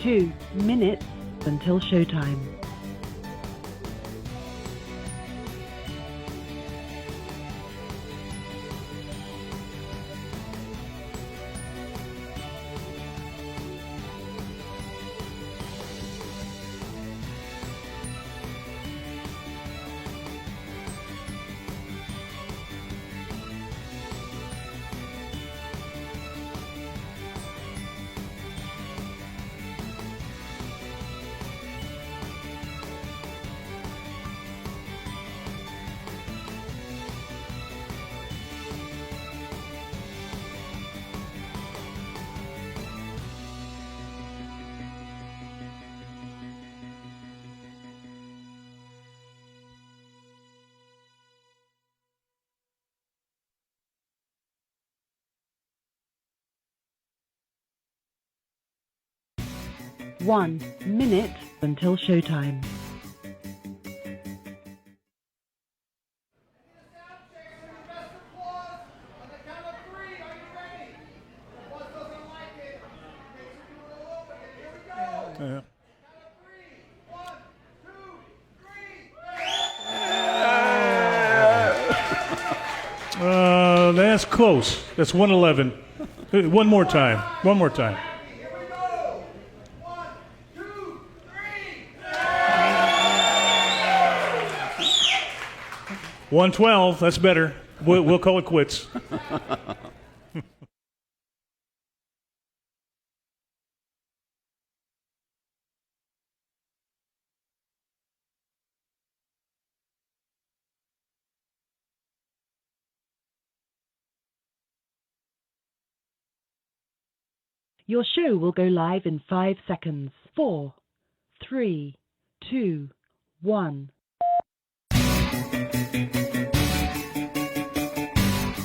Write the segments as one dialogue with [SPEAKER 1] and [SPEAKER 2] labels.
[SPEAKER 1] 2 minutes until showtime. One minute until showtime.
[SPEAKER 2] That's close. That's 111. One more time. One more time. 112. That's better. We'll call it quits.
[SPEAKER 1] Your show will go live in 5 seconds. 4, 3, 2, 1.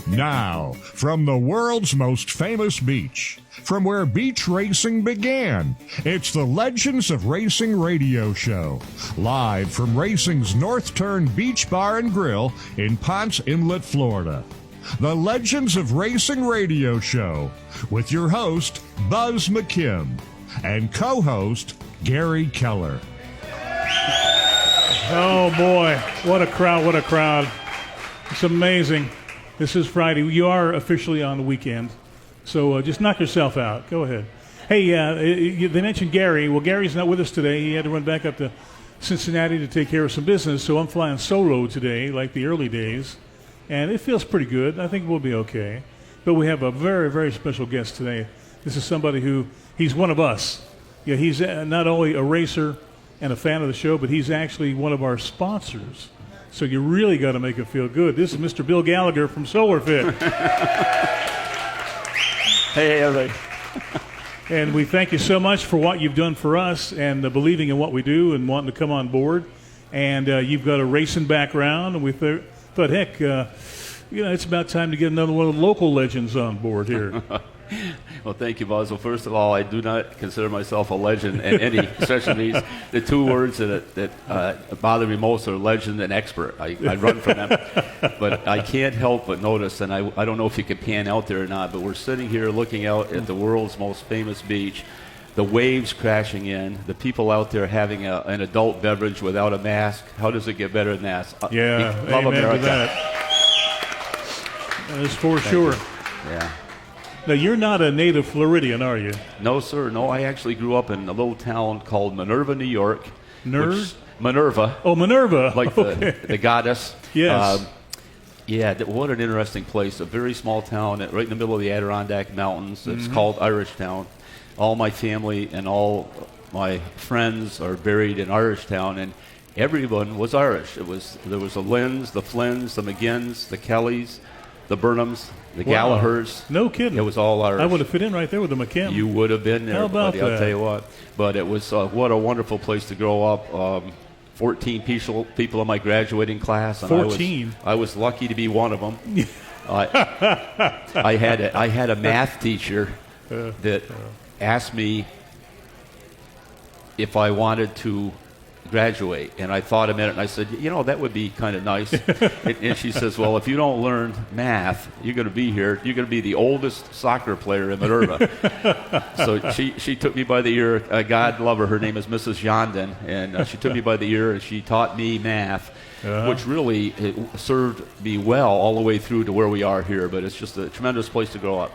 [SPEAKER 3] Now, from the world's most famous beach, from where beach racing began, it's the Legends of Racing radio show, live from racing's North Turn Beach Bar and Grill in Ponce Inlet, Florida. The Legends of Racing radio show with your host, Buz McKim, and co-host, Gary Keller.
[SPEAKER 2] Oh, boy. What a crowd, what a crowd. It's amazing. This is Friday. You are officially on the weekend, so just knock yourself out. Go ahead. Hey, they mentioned Gary. Well, Gary's not with us today. He had to run back up to Cincinnati to take care of some business, so I'm flying solo today, like the early days, and it feels pretty good. I think we'll be okay. But we have a very, very special guest today. This is somebody he's one of us. Yeah, he's not only a racer and a fan of the show, but he's actually one of our sponsors. So you really got to make it feel good. This is Mr. Bill Gallagher from SolarFit.
[SPEAKER 4] Hey, everybody.
[SPEAKER 2] And we thank you so much for what you've done for us and believing in what we do and wanting to come on board. And you've got a racing background, and we thought, heck, it's about time to get another one of the local legends on board here.
[SPEAKER 4] Well, thank you, Buzz. Well, first of all, I do not consider myself a legend in any stretch of these. The two words that bother me most are legend and expert. I run from them. But I can't help but notice, and I don't know if you can pan out there or not, but we're sitting here looking out at the world's most famous beach, the waves crashing in, the people out there having an adult beverage without a mask. How does it get better than that?
[SPEAKER 2] Yeah,
[SPEAKER 4] love
[SPEAKER 2] amen
[SPEAKER 4] America.
[SPEAKER 2] to that. That is for sure.
[SPEAKER 4] Yeah.
[SPEAKER 2] Now, you're not a native Floridian, are you?
[SPEAKER 4] No, sir. No, I actually grew up in a little town called Minerva, New York. Minerva.
[SPEAKER 2] Oh, Minerva.
[SPEAKER 4] Like the goddess.
[SPEAKER 2] Yes.
[SPEAKER 4] What an interesting place. A very small town right in the middle of the Adirondack Mountains. It's called Irishtown. All my family and all my friends are buried in Irishtown, and everyone was Irish. There was the Lynns, the Flynns, the McGinns, the Kellys, the Burnhams, the Gallaghers.
[SPEAKER 2] No kidding.
[SPEAKER 4] It was all Irish.
[SPEAKER 2] I would have fit in right there with the McKim.
[SPEAKER 4] You would have been there,
[SPEAKER 2] How about
[SPEAKER 4] buddy, I'll
[SPEAKER 2] that?
[SPEAKER 4] tell you what. But it was what a wonderful place to grow up. 14 people in my graduating class. And
[SPEAKER 2] 14?
[SPEAKER 4] I was lucky to be one of them. I had a math teacher that asked me if I wanted to graduate. And I thought a minute, and I said, that would be kind of nice. and she says, well, if you don't learn math, you're going to be here. You're going to be the oldest soccer player in Minerva. So she took me by the ear. God love her. Her name is Mrs. Jondon. And she took me by the ear, and she taught me math, which really served me well all the way through to where we are here. But it's just a tremendous place to grow up.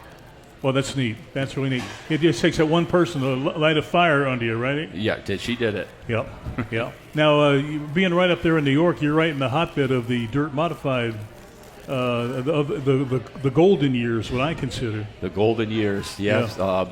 [SPEAKER 2] Well, that's neat. That's really neat. It just takes that one person to light a fire under you, right?
[SPEAKER 4] Yeah, she did it.
[SPEAKER 2] Yep. Yeah. Now, being right up there in New York, you're right in the hotbed of the dirt modified, the golden years, what I consider.
[SPEAKER 4] The golden years, yes. Yeah.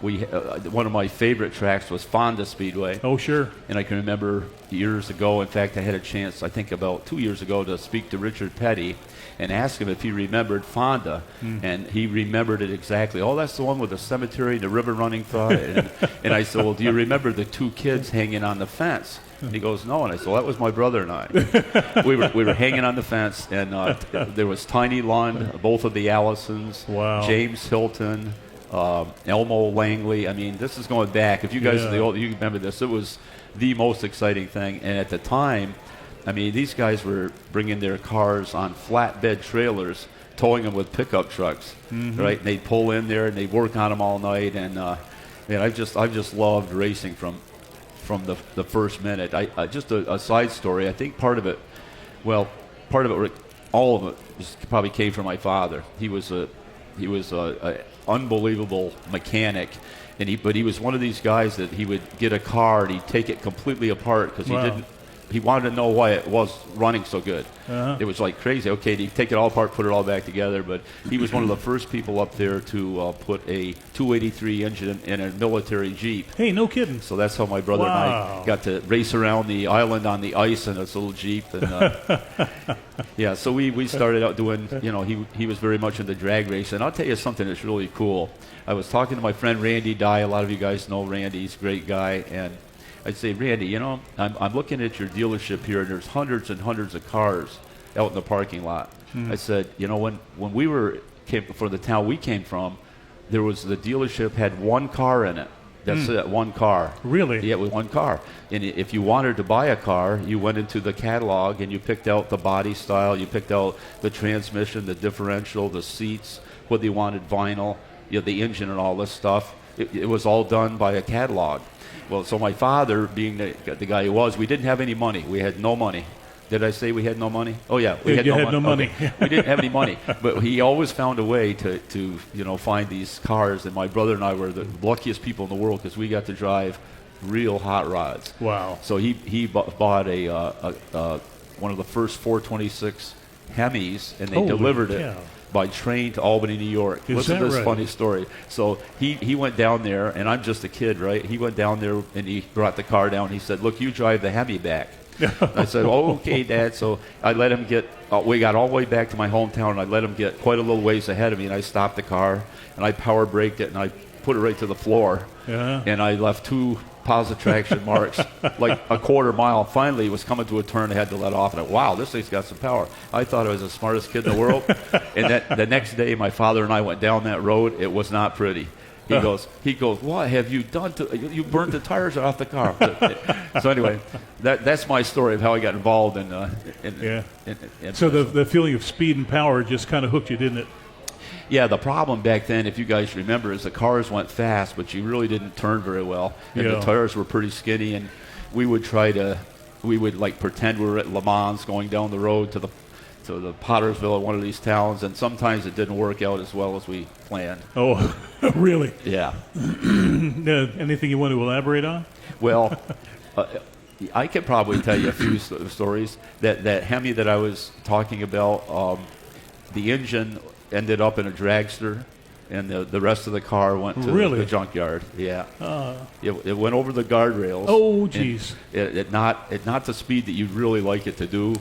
[SPEAKER 4] One of my favorite tracks was Fonda Speedway.
[SPEAKER 2] Oh, sure.
[SPEAKER 4] And I can remember years ago, in fact, I had a chance, I think about 2 years ago, to speak to Richard Petty and ask him if he remembered Fonda. And he remembered it exactly. Oh, that's the one with the cemetery, the river running through it. And I said, well, do you remember the two kids hanging on the fence? And he goes, no. And I said, well, that was my brother and I. we were hanging on the fence, and there was Tiny Lund, both of the Allisons,
[SPEAKER 2] wow.
[SPEAKER 4] James Hilton, Elmo Langley. I mean, this is going back. If you guys are the old, you remember this. It was the most exciting thing. And at the time, I mean, these guys were bringing their cars on flatbed trailers, towing them with pickup trucks, right? And they'd pull in there and they'd work on them all night. And I've just loved racing from the first minute. I just a side story. I think part of it, all of it, probably came from my father. He was a unbelievable mechanic, but he was one of these guys that he would get a car and he'd take it completely apart because he wanted to know why it was running so good. It was like crazy. Okay, he'd take it all apart, put it all back together, but he was one of the first people up there to put a 283 engine in a military Jeep.
[SPEAKER 2] Hey, no kidding.
[SPEAKER 4] So that's how my brother and I got to race around the island on the ice in this little Jeep. And yeah, so we started out doing, he was very much into drag racing. And I'll tell you something that's really cool. I was talking to my friend Randy Dye. A lot of you guys know Randy. He's a great guy. And I'd say, Randy, I'm looking at your dealership here, and there's hundreds and hundreds of cars out in the parking lot. I said, when we came from the town we came from, the dealership had one car in it. That's it, one car.
[SPEAKER 2] Really?
[SPEAKER 4] Yeah, with one car. And if you wanted to buy a car, you went into the catalog and you picked out the body style, you picked out the transmission, the differential, the seats, whether you wanted vinyl, the engine and all this stuff. It was all done by a catalog. Well, so my father, being the guy he was, we didn't have any money. We had no money. Did I say we had no money? Oh, yeah. We had no money. Okay. We didn't have any money. But he always found a way to find these cars. And my brother and I were the luckiest people in the world because we got to drive real hot rods.
[SPEAKER 2] Wow.
[SPEAKER 4] So he bought one of the first 426 Hemis, and they delivered it by train to Albany, New York. Listen to this funny story. So he went down there, and I'm just a kid, right? He went down there, and he brought the car down. He said, look, you drive the Hemi back. I said, oh, okay, Dad. So I let him we got all the way back to my hometown, and I let him get quite a little ways ahead of me, and I stopped the car, and I power braked it, and I put it right to the floor. And I left 2 positive traction marks like a quarter mile. Finally, it was coming to a turn. I had to let off, and wow, this thing's got some power. I thought I was the smartest kid in the world. And the next day, my father and I went down that road. It was not pretty. He goes, what have you done you burnt the tires off the car. So anyway, that's my story of how I got involved in
[SPEAKER 2] so the feeling of speed and power just kind of hooked you, didn't it?
[SPEAKER 4] Yeah, the problem back then, if you guys remember, is the cars went fast, but you really didn't turn very well. And the tires were pretty skinny, and we would pretend we were at Le Mans going down the road to the Pottersville, one of these towns, and sometimes it didn't work out as well as we planned.
[SPEAKER 2] Oh, really?
[SPEAKER 4] Yeah.
[SPEAKER 2] Anything you want to elaborate on?
[SPEAKER 4] Well, I could probably tell you a few stories. That Hemi that I was talking about, the engine ended up in a dragster, and the rest of the car went to the junkyard. Yeah. It went over the guardrails.
[SPEAKER 2] Oh, geez.
[SPEAKER 4] Not the speed that you'd really like it to do.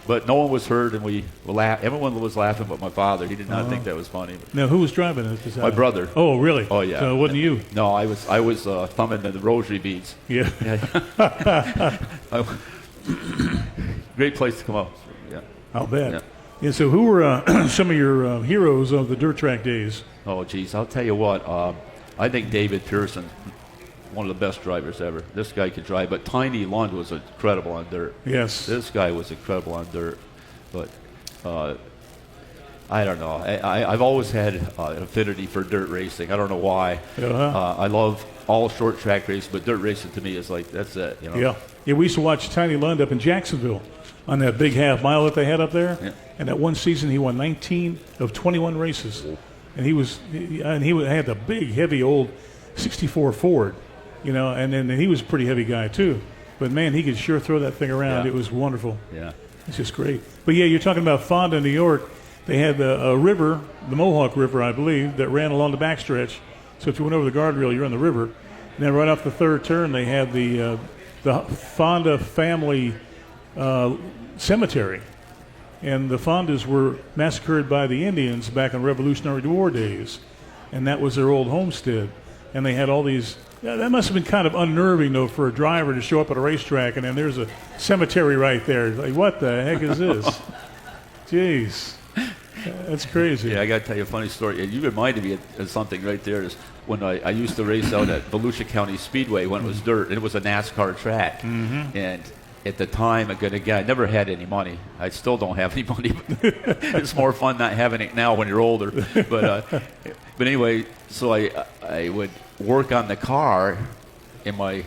[SPEAKER 4] But no one was hurt, and we laughed. Everyone was laughing but my father. He did not think that was funny.
[SPEAKER 2] Now, who was driving it?
[SPEAKER 4] My brother.
[SPEAKER 2] Oh, really?
[SPEAKER 4] Oh, yeah.
[SPEAKER 2] So it wasn't you?
[SPEAKER 4] No, I was thumbing the rosary beads.
[SPEAKER 2] Yeah.
[SPEAKER 4] Great place to come up. Yeah.
[SPEAKER 2] I'll bet. Yeah. And so who were some of your heroes of the dirt track days?
[SPEAKER 4] Oh, geez. I'll tell you what. I think David Pearson one of the best drivers ever. This guy could drive, but Tiny Lund was incredible on dirt.
[SPEAKER 2] Yes.
[SPEAKER 4] This guy was incredible on dirt, but I don't know. I've always had an affinity for dirt racing. I don't know why. I love all short track racing, but dirt racing to me is like, that's it. You know?
[SPEAKER 2] Yeah, we used to watch Tiny Lund up in Jacksonville on that big half mile that they had up there.
[SPEAKER 4] Yeah.
[SPEAKER 2] And that one season, he won 19 of 21 races. And he had the big, heavy old 64 Ford, you know, and then he was a pretty heavy guy too. But man, he could sure throw that thing around.
[SPEAKER 4] Yeah.
[SPEAKER 2] It was wonderful.
[SPEAKER 4] Yeah.
[SPEAKER 2] It's just great. But yeah, you're talking about Fonda, New York. They had a river, the Mohawk River, I believe, that ran along the backstretch. So if you went over the guardrail, you're on the river. And then right off the third turn, they had the Fonda family cemetery. And the Fondas were massacred by the Indians back in Revolutionary War days. And that was their old homestead. And they had all these. That must have been kind of unnerving, though, for a driver to show up at a racetrack and then there's a cemetery right there. Like, what the heck is this? Jeez. That's crazy.
[SPEAKER 4] Yeah, I got to tell you a funny story. You reminded me of something right there. Is when I used to race out at Volusia County Speedway when it was dirt, and it was a NASCAR track. Mm-hmm. And at the time, again, I never had any money. I still don't have any money. It's more fun not having it now when you're older. But anyway, so I would work on the car in my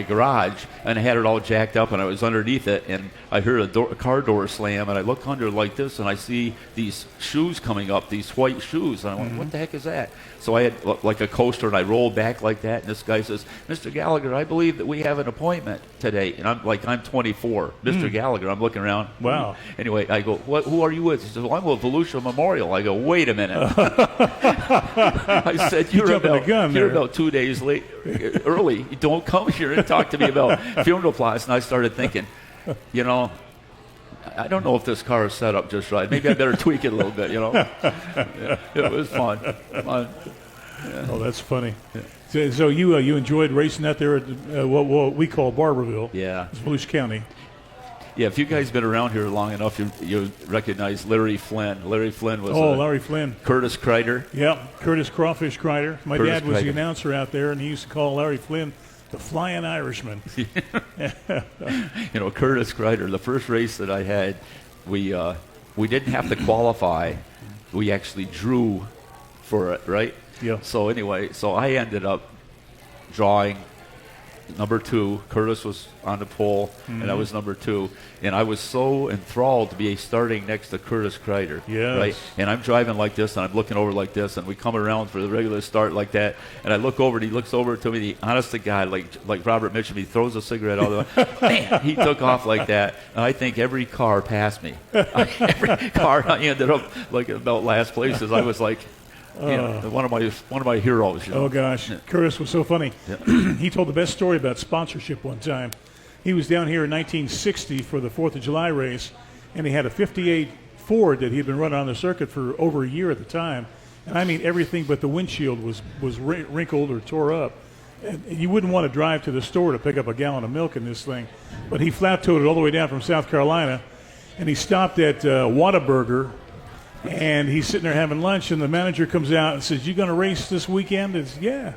[SPEAKER 4] garage, and I had it all jacked up, and I was underneath it, and I heard a car door slam, and I look under like this, and I see these shoes coming up, these white shoes, and I went, what the heck is that? So I had like a coaster, and I rolled back like that, and this guy says, Mr. Gallagher, I believe that we have an appointment today. And I'm 24. Mr. Gallagher, I'm looking around.
[SPEAKER 2] Wow.
[SPEAKER 4] Anyway, I go, who are you with? He says, well, I'm with Volusia Memorial. I go, wait a minute. I said, you're about 2 days late, early. You don't come here and talk to me about funeral plots. And I started thinking, you know, I don't know if this car is set up just right. Maybe I better tweak it a little bit, you know. Yeah, it was fun. Yeah.
[SPEAKER 2] Oh, that's funny. Yeah. So you enjoyed racing out there at what we call Barberville.
[SPEAKER 4] Yeah.
[SPEAKER 2] It's Volusia County.
[SPEAKER 4] Yeah, if you guys been around here long enough, you recognize Larry Flynn. Larry Flynn was
[SPEAKER 2] Larry Flynn.
[SPEAKER 4] Curtis Kreider.
[SPEAKER 2] Yeah, Curtis Crawfish Kreider. My
[SPEAKER 4] Curtis
[SPEAKER 2] dad was
[SPEAKER 4] Kreider.
[SPEAKER 2] the announcer out there, and he used to call Larry Flynn the Flying Irishman.
[SPEAKER 4] You know, Curtis Kreider, the first race that I had, we didn't have to qualify. We actually drew for it, right?
[SPEAKER 2] Yeah.
[SPEAKER 4] So anyway, I ended up drawing number 2. Curtis was on the pole, and I was number 2. And I was so enthralled to be starting next to Curtis Kreider.
[SPEAKER 2] Yes.
[SPEAKER 4] Right? And I'm driving like this, and I'm looking over like this, and we come around for the regular start like that. And I look over, and he looks over to me. Honest to God, like Robert Mitchum, he throws a cigarette out of the way. Man, he took off like that. And I think every car passed me. Every car, I ended up like about last place. As I was like, you know, one of my heroes. You know?
[SPEAKER 2] Oh, gosh.
[SPEAKER 4] Yeah.
[SPEAKER 2] Curtis was so funny.
[SPEAKER 4] Yeah.
[SPEAKER 2] He told the best story about sponsorship one time. He was down here in 1960 for the 4th of July race, and he had a 58 Ford that he had been running on the circuit for over a year at the time. And I mean, everything but the windshield was wrinkled or tore up. And you wouldn't want to drive to the store to pick up a gallon of milk in this thing. But he flat-toed it all the way down from South Carolina, and he stopped at Whataburger. And he's sitting there having lunch, and the manager comes out and says, "You going to race this weekend?" It's, yeah.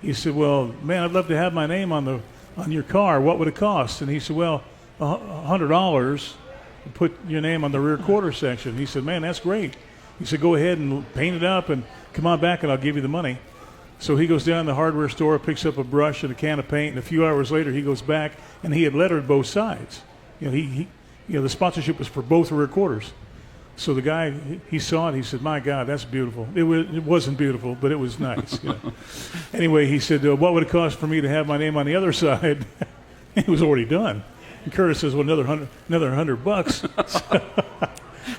[SPEAKER 2] He said, "Well, man, I'd love to have my name on your car. What would it cost?" And he said, "Well, $100 to put your name on the rear quarter section." He said, "Man, that's great." He said, "Go ahead and paint it up and come on back, and I'll give you the money." So he goes down to the hardware store, picks up a brush and a can of paint, and a few hours later he goes back, and he had lettered both sides. You know, the sponsorship was for both rear quarters. So the guy, he saw it. He said, "My God, that's beautiful." It wasn't beautiful, but it was nice. You know. Anyway, he said, "What would it cost for me to have my name on the other side?" It was already done. And Curtis says, "Well, another $100."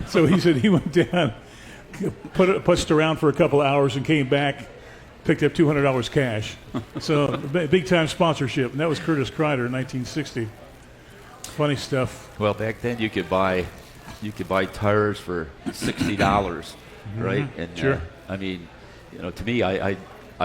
[SPEAKER 2] So he said he went down, putzed around for a couple of hours, and came back, picked up $200 cash. So big time sponsorship, and that was Curtis Kreider in 1960. Funny stuff.
[SPEAKER 4] Well, back then you could buy tires for $60, right? And
[SPEAKER 2] sure.
[SPEAKER 4] I mean, you know, to me, I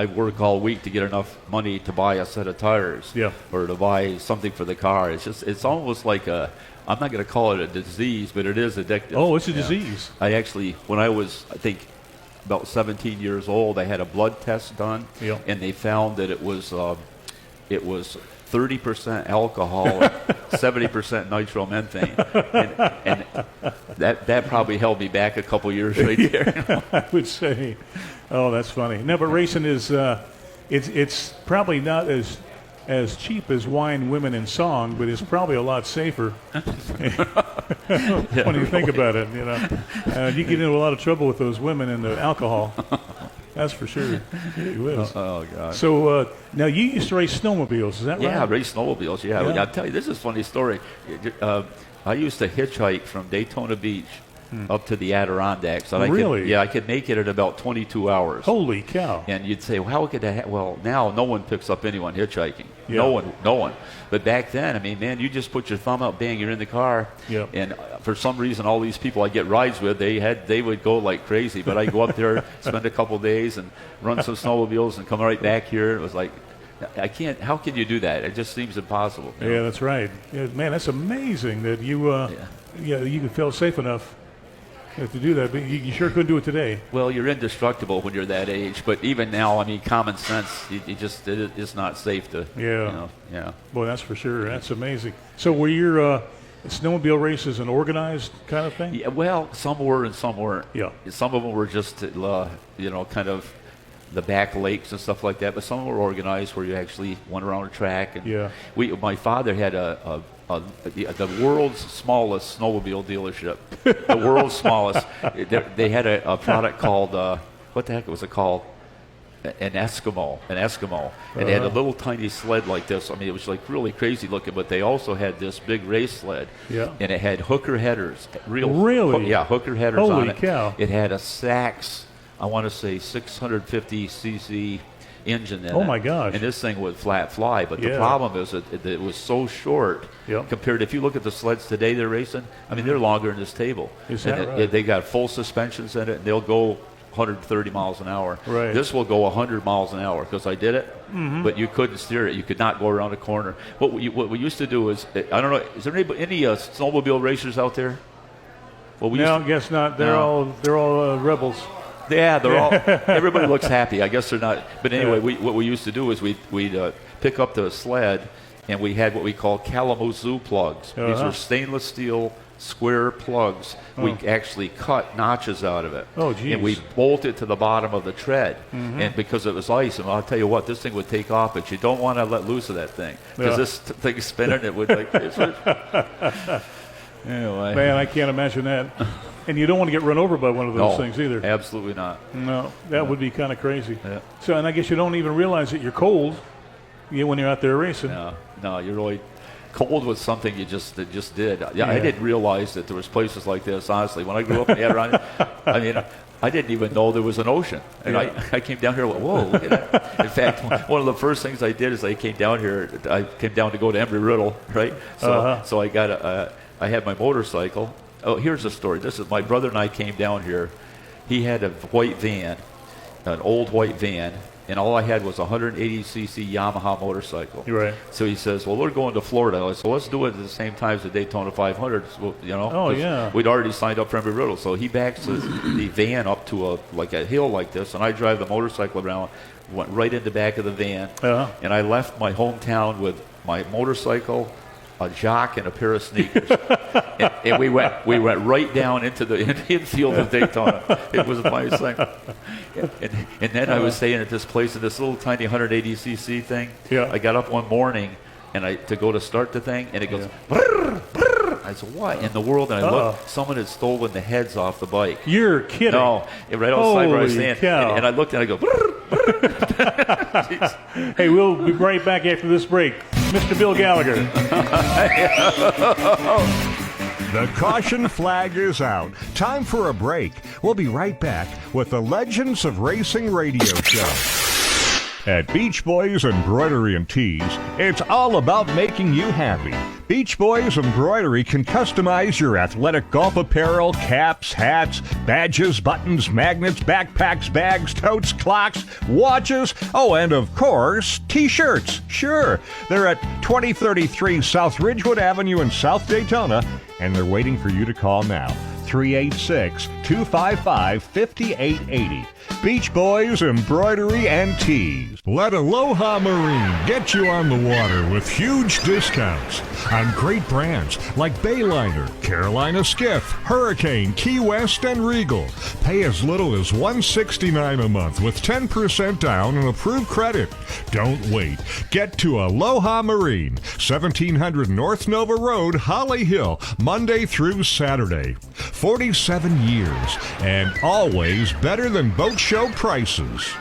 [SPEAKER 4] work all week to get enough money to buy a set of tires,
[SPEAKER 2] yeah,
[SPEAKER 4] or to buy something for the car. It's almost like I'm not going to call it a disease, but it is addictive.
[SPEAKER 2] Oh, it's a disease.
[SPEAKER 4] I actually, when I was, I think, about 17 years old. I had a blood test done,
[SPEAKER 2] Yep.
[SPEAKER 4] and they found that it was 30% alcohol, and 70% nitromethane, and that probably held me back a couple years right there.
[SPEAKER 2] I would say. Oh, that's funny. No, but racing is it's probably not as cheap as wine, women, and song, but it's probably a lot safer. When you think about it, you get into a lot of trouble with those women and the alcohol. That's for sure. It was.
[SPEAKER 4] Oh God.
[SPEAKER 2] So now you used to race snowmobiles, is that right?
[SPEAKER 4] Yeah, race snowmobiles. Yeah.
[SPEAKER 2] Yeah.
[SPEAKER 4] I'll tell you, this is a funny story. I used to hitchhike from Daytona Beach up to the Adirondacks. And
[SPEAKER 2] Really?
[SPEAKER 4] I could make it in about 22 hours.
[SPEAKER 2] Holy cow.
[SPEAKER 4] And you'd say, well, how could that well, now no one picks up anyone hitchhiking.
[SPEAKER 2] Yeah.
[SPEAKER 4] No one. But back then, I mean, man, you just put your thumb out, bang, you're in the car.
[SPEAKER 2] Yeah.
[SPEAKER 4] And for some reason, all these people I get rides with, they would go like crazy. But I'd go up there, spend a couple days, and run some snowmobiles and come right back here. It was like, I can't, how can you do that? It just seems impossible. you know?
[SPEAKER 2] Yeah, that's right. Yeah, man, that's amazing that you you felt safe enough to do that, but you sure couldn't do it today.
[SPEAKER 4] Well, you're indestructible when you're that age, but even now, I mean, common sense, it's not safe to, yeah.
[SPEAKER 2] Boy, that's for sure. That's amazing. So were your snowmobile races an organized kind of thing?
[SPEAKER 4] Yeah, well, some were and some weren't.
[SPEAKER 2] Yeah.
[SPEAKER 4] Some of them were just, kind of the back lakes and stuff like that, but some were organized where you actually went around a track. And
[SPEAKER 2] Yeah.
[SPEAKER 4] My father had the world's smallest snowmobile dealership. The world's smallest. They had a product called, what the heck was it called? An Eskimo. And they had a little tiny sled like this. I mean, it was like really crazy looking, but they also had this big race sled.
[SPEAKER 2] Yeah.
[SPEAKER 4] And it had hooker headers.
[SPEAKER 2] Really?
[SPEAKER 4] Yeah, hooker headers
[SPEAKER 2] Holy
[SPEAKER 4] on it.
[SPEAKER 2] cow.
[SPEAKER 4] It had a Sachs, I want to say 650cc engine in it.
[SPEAKER 2] Oh, my gosh.
[SPEAKER 4] And this thing would flat fly, but the
[SPEAKER 2] Yeah.
[SPEAKER 4] problem is that it was so short
[SPEAKER 2] Yep.
[SPEAKER 4] compared. If you look at the sleds today they're racing, I mean, they're longer than this table.
[SPEAKER 2] Is
[SPEAKER 4] and
[SPEAKER 2] that right?
[SPEAKER 4] they got full suspensions in it, and they'll go 130 miles an hour.
[SPEAKER 2] Right.
[SPEAKER 4] This will go 100 miles an hour because I did it, but you couldn't steer it. You could not go around a corner. What we used to do is, I don't know, is there any snowmobile racers out there? Well,
[SPEAKER 2] No, I guess not. They're
[SPEAKER 4] No.
[SPEAKER 2] all rebels.
[SPEAKER 4] Yeah, they're all. Everybody looks happy. I guess they're not. But anyway,
[SPEAKER 2] Yeah.
[SPEAKER 4] what we used to do is we'd pick up the sled, and we had what we call Kalamazoo plugs. These
[SPEAKER 2] Uh-huh.
[SPEAKER 4] are stainless steel square plugs. We actually cut notches out of it.
[SPEAKER 2] Oh, geez.
[SPEAKER 4] And we bolt it to the bottom of the tread. And because it was ice, and I'll tell you what, this thing would take off, but you don't want to let loose of that thing because
[SPEAKER 2] Yeah.
[SPEAKER 4] this thing's spinning. It would like. Anyway.
[SPEAKER 2] Man, I can't imagine that. And you don't want to get run over by one of those
[SPEAKER 4] No,
[SPEAKER 2] things either.
[SPEAKER 4] Absolutely not.
[SPEAKER 2] No, that would be kind of crazy.
[SPEAKER 4] Yeah.
[SPEAKER 2] So, and I guess you don't even realize that you're cold when you're out there racing.
[SPEAKER 4] No, you're really cold was something you just did. Yeah, I didn't realize that there was places like this. Honestly, when I grew up in the Adirondack, I mean, I didn't even know there was an ocean. And
[SPEAKER 2] Yeah.
[SPEAKER 4] I came down here. Whoa! Look at that. In fact, one of the first things I did is I came down here. I came down to go to Embry-Riddle, right? So I got I had my motorcycle. Oh, here's the story. This is my brother and I came down here. He had a white van, an old white van, and all I had was a 180cc Yamaha motorcycle.
[SPEAKER 2] Right.
[SPEAKER 4] So he says, well, we're going to Florida, so let's do it at the same time as the Daytona 500,
[SPEAKER 2] Oh,
[SPEAKER 4] 'cause
[SPEAKER 2] yeah.
[SPEAKER 4] we'd already signed up for Embry-Riddle. So he backs the van up to a hill like this, and I drive the motorcycle around, went right in the back of the van, and I left my hometown with my motorcycle, a jock, and a pair of sneakers. and we went right down into the infield of Daytona. It was the funniest thing. And then I was staying at this place in this little tiny 180cc thing.
[SPEAKER 2] Yeah.
[SPEAKER 4] I got up one morning to go to start the thing, and it goes, brrr, brrr. I said, what in the world? And I looked, someone had stolen the heads off the bike.
[SPEAKER 2] You're kidding.
[SPEAKER 4] No, right outside where I was
[SPEAKER 2] Holy
[SPEAKER 4] standing.
[SPEAKER 2] cow.
[SPEAKER 4] And I looked and I go, brrr.
[SPEAKER 2] Hey, we'll be right back after this break. Mr. Bill Gallagher.
[SPEAKER 3] The caution flag is out. Time for a break. We'll be right back with the Legends of Racing radio show. At Beach Boys Embroidery and Tees, it's all about making you happy. Beach Boys Embroidery can customize your athletic golf apparel, caps, hats, badges, buttons, magnets, backpacks, bags, totes, clocks, watches, and of course, T-shirts. Sure, they're at 2033 South Ridgewood Avenue in South Daytona, and they're waiting for you to call now. 386-255-5880. Beach Boys Embroidery and Tees. Let Aloha Marine get you on the water with huge discounts on great brands like Bayliner, Carolina Skiff, Hurricane, Key West, and Regal. Pay as little as $169 a month with 10% down and approved credit. Don't wait. Get to Aloha Marine, 1700 North Nova Road, Holly Hill, Monday through Saturday. 47 years and always better than boat show prices.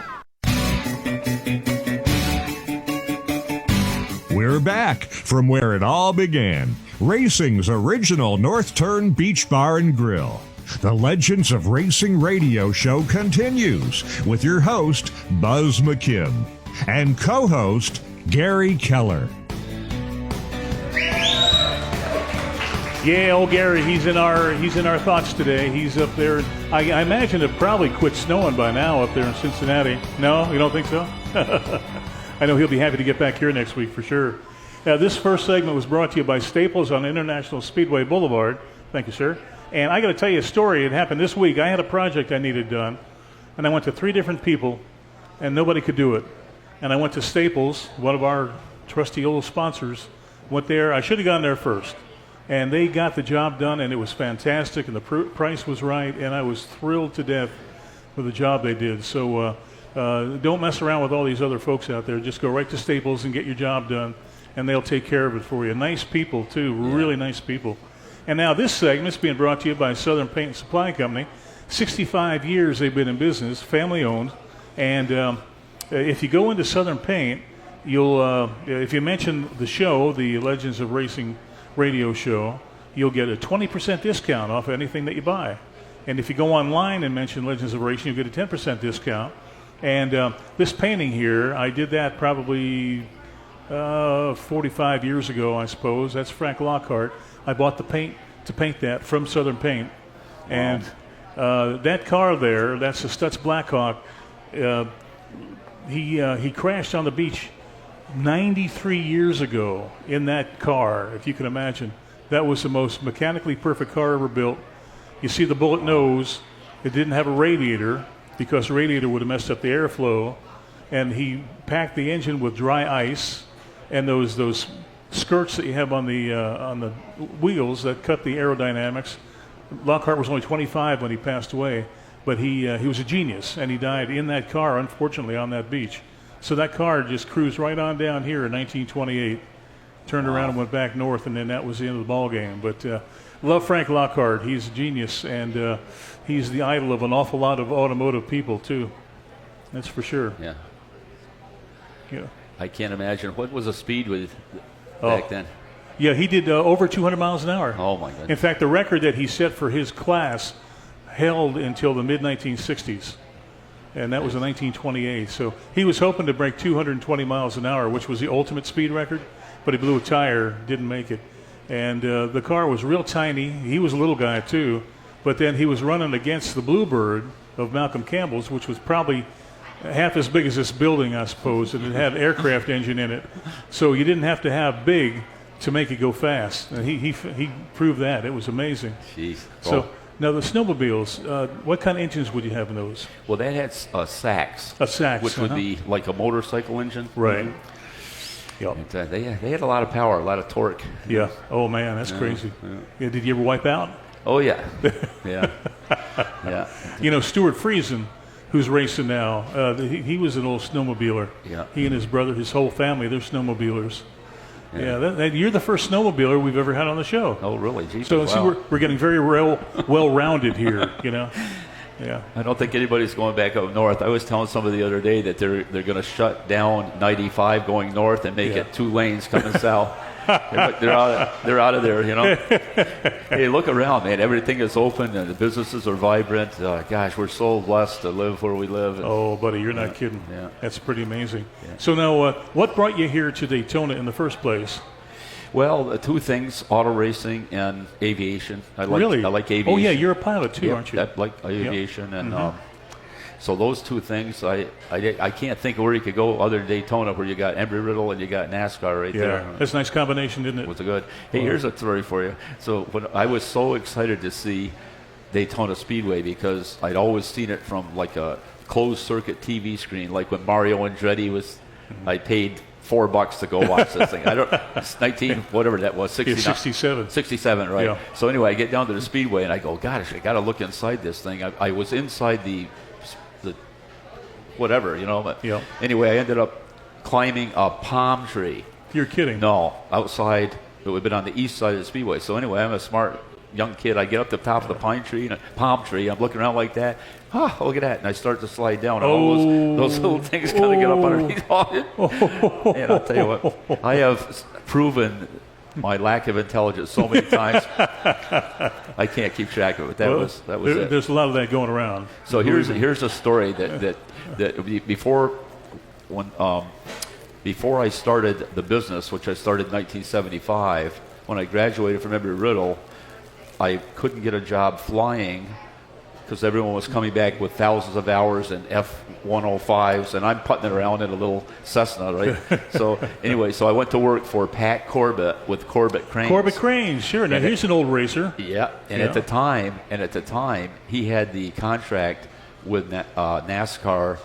[SPEAKER 3] We're back from where it all began. Racing's original North Turn Beach Bar and Grill. The Legends of Racing radio show continues with your host, Buz McKim, and co-host, Gary Keller.
[SPEAKER 2] Yeah, old Gary, he's in our thoughts today. He's up there. I imagine it probably quit snowing by now up there in Cincinnati. No, you don't think so? I know he'll be happy to get back here next week for sure. This first segment was brought to you by Staples on International Speedway Boulevard. Thank you, sir. And I got to tell you a story. It happened this week. I had a project I needed done, and I went to 3 different people, and nobody could do it. And I went to Staples, one of our trusty old sponsors. Went there. I should have gone there first. And they got the job done, and it was fantastic, and the price was right, and I was thrilled to death with the job they did. So don't mess around with all these other folks out there. Just go right to Staples and get your job done, and they'll take care of it for you. Nice people, too, really nice people. And now this segment is being brought to you by Southern Paint and Supply Company. 65 years they've been in business, family-owned, and if you go into Southern Paint, you'll if you mention the show, the Legends of Racing radio show, you'll get a 20% discount off anything that you buy. And if you go online and mention Legends of Racing, you'll get a 10% discount. And this painting here, I did that probably 45 years ago, I suppose. That's Frank Lockhart. I bought the paint to paint that from Southern Paint. Wow. And that car there, that's the Stutz Blackhawk. He crashed on the beach 93 years ago in that car, if you can imagine. That was the most mechanically perfect car ever built. You see the bullet nose. It didn't have a radiator because the radiator would have messed up the airflow. And he packed the engine with dry ice and those skirts that you have on the wheels that cut the aerodynamics. Lockhart was only 25 when he passed away, but he was a genius, and he died in that car, unfortunately, on that beach. So that car just cruised right on down here in 1928, turned around and went back north, and then that was the end of the ball game. But love Frank Lockhart. He's a genius, and he's the idol of an awful lot of automotive people, too. That's for sure.
[SPEAKER 4] Yeah.
[SPEAKER 2] Yeah.
[SPEAKER 4] I can't imagine. What was the speed with back then?
[SPEAKER 2] Yeah, he did over 200 miles an hour.
[SPEAKER 4] Oh, my goodness.
[SPEAKER 2] In fact, the record that he set for his class held until the mid-1960s. And that was in 1928. So he was hoping to break 220 miles an hour, which was the ultimate speed record, but he blew a tire, didn't make it. And the car was real tiny. He was a little guy, too. But then he was running against the Bluebird of Malcolm Campbell's, which was probably half as big as this building, I suppose, and it had an aircraft engine in it. So you didn't have to have big to make it go fast. And he proved that. It was amazing.
[SPEAKER 4] Jeez.
[SPEAKER 2] So now the snowmobiles, what kind of engines would you have in those?
[SPEAKER 4] Well, that had sacks.
[SPEAKER 2] A sax,
[SPEAKER 4] which would be like a motorcycle engine.
[SPEAKER 2] Right.
[SPEAKER 4] Yep. And, they had a lot of power, a lot of torque.
[SPEAKER 2] Yeah. Oh man, that's crazy. Yeah. Did you ever wipe out?
[SPEAKER 4] Oh yeah. Yeah. Yeah.
[SPEAKER 2] You know, Stuart Friesen, who's racing now, he was an old snowmobiler.
[SPEAKER 4] Yeah.
[SPEAKER 2] He and his brother, his whole family, they're snowmobilers. Yeah, you're the first snowmobiler we've ever had on the show.
[SPEAKER 4] Oh, really? Jeez,
[SPEAKER 2] so
[SPEAKER 4] wow.
[SPEAKER 2] See, we're getting very well-rounded here, you know. Yeah.
[SPEAKER 4] I don't think anybody's going back up north. I was telling somebody the other day that they're going to shut down 95 going north and make it 2 lanes coming south. They're out of there, you know. Hey, look around, man. Everything is open and the businesses are vibrant. Gosh, we're so blessed to live where we live.
[SPEAKER 2] Oh, buddy, you're not kidding.
[SPEAKER 4] Yeah.
[SPEAKER 2] That's pretty amazing.
[SPEAKER 4] Yeah.
[SPEAKER 2] So now, what brought you here to Daytona in the first place?
[SPEAKER 4] Well, 2 things: auto racing and aviation. I like aviation.
[SPEAKER 2] Oh, yeah, you're a pilot too, aren't you?
[SPEAKER 4] I like aviation, and so those 2 things, I can't think of where you could go other than Daytona, where you got Embry-Riddle and you got NASCAR right there.
[SPEAKER 2] Yeah, that's a nice combination, isn't it?
[SPEAKER 4] It was good. Hey, here's a story for you. So when I was so excited to see Daytona Speedway because I'd always seen it from like a closed circuit TV screen, like when Mario Andretti was. I paid $4 to go watch this thing. It's 19, whatever that was,
[SPEAKER 2] 67.
[SPEAKER 4] 67, right?
[SPEAKER 2] Yeah.
[SPEAKER 4] So anyway, I get down to the Speedway and I go, gosh, I got to look inside this thing. I was inside the whatever, But
[SPEAKER 2] Yeah.
[SPEAKER 4] anyway, I ended up climbing a palm tree.
[SPEAKER 2] You're kidding.
[SPEAKER 4] No, outside. It would have been on the east side of the Speedway. So anyway, I'm a smart young kid. I get up to the top of the palm tree. I'm looking around like that. Look at that. And I start to slide down. And all those little things kind of get up underneath all it. And I'll tell you what, I have proven my lack of intelligence so many times. I can't keep track of it. That was it.
[SPEAKER 2] There's a lot of that going around.
[SPEAKER 4] So here's a story that before I started the business, which I started in 1975, when I graduated from Embry-Riddle, I couldn't get a job flying because everyone was coming back with thousands of hours in F-105s, and I'm putting it around in a little Cessna, right? So anyway, I went to work for Pat Corbett with Corbett Cranes.
[SPEAKER 2] Corbett Cranes, sure. Now, he's an old racer.
[SPEAKER 4] Yeah, and at the time, he had the contract with NASCAR.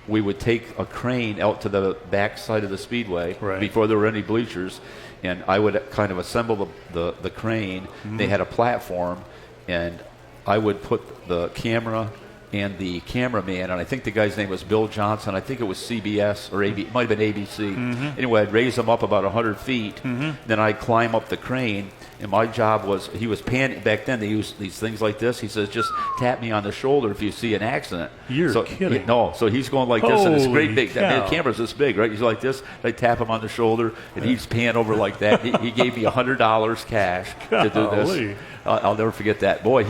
[SPEAKER 4] We would take a crane out to the back side of the Speedway before there were any bleachers, and I would kind of assemble the crane. Mm-hmm. They had a platform, and I would put the camera and the cameraman, and I think the guy's name was Bill Johnson. I think it was CBS or it might have been ABC. Mm-hmm. Anyway, I'd raise him up about 100 feet. Mm-hmm. Then I'd climb up the crane, and my job was, he was panning. Back then, they used these things like this. He says, just tap me on the shoulder if you see an accident.
[SPEAKER 2] You're kidding.
[SPEAKER 4] No, so he's going like this, and it's great big.
[SPEAKER 2] Cow.
[SPEAKER 4] The camera's this big, right? He's like this. I tap him on the shoulder, and he's pan over like that. He gave me $100 cash to do this. I'll never forget that. Boy,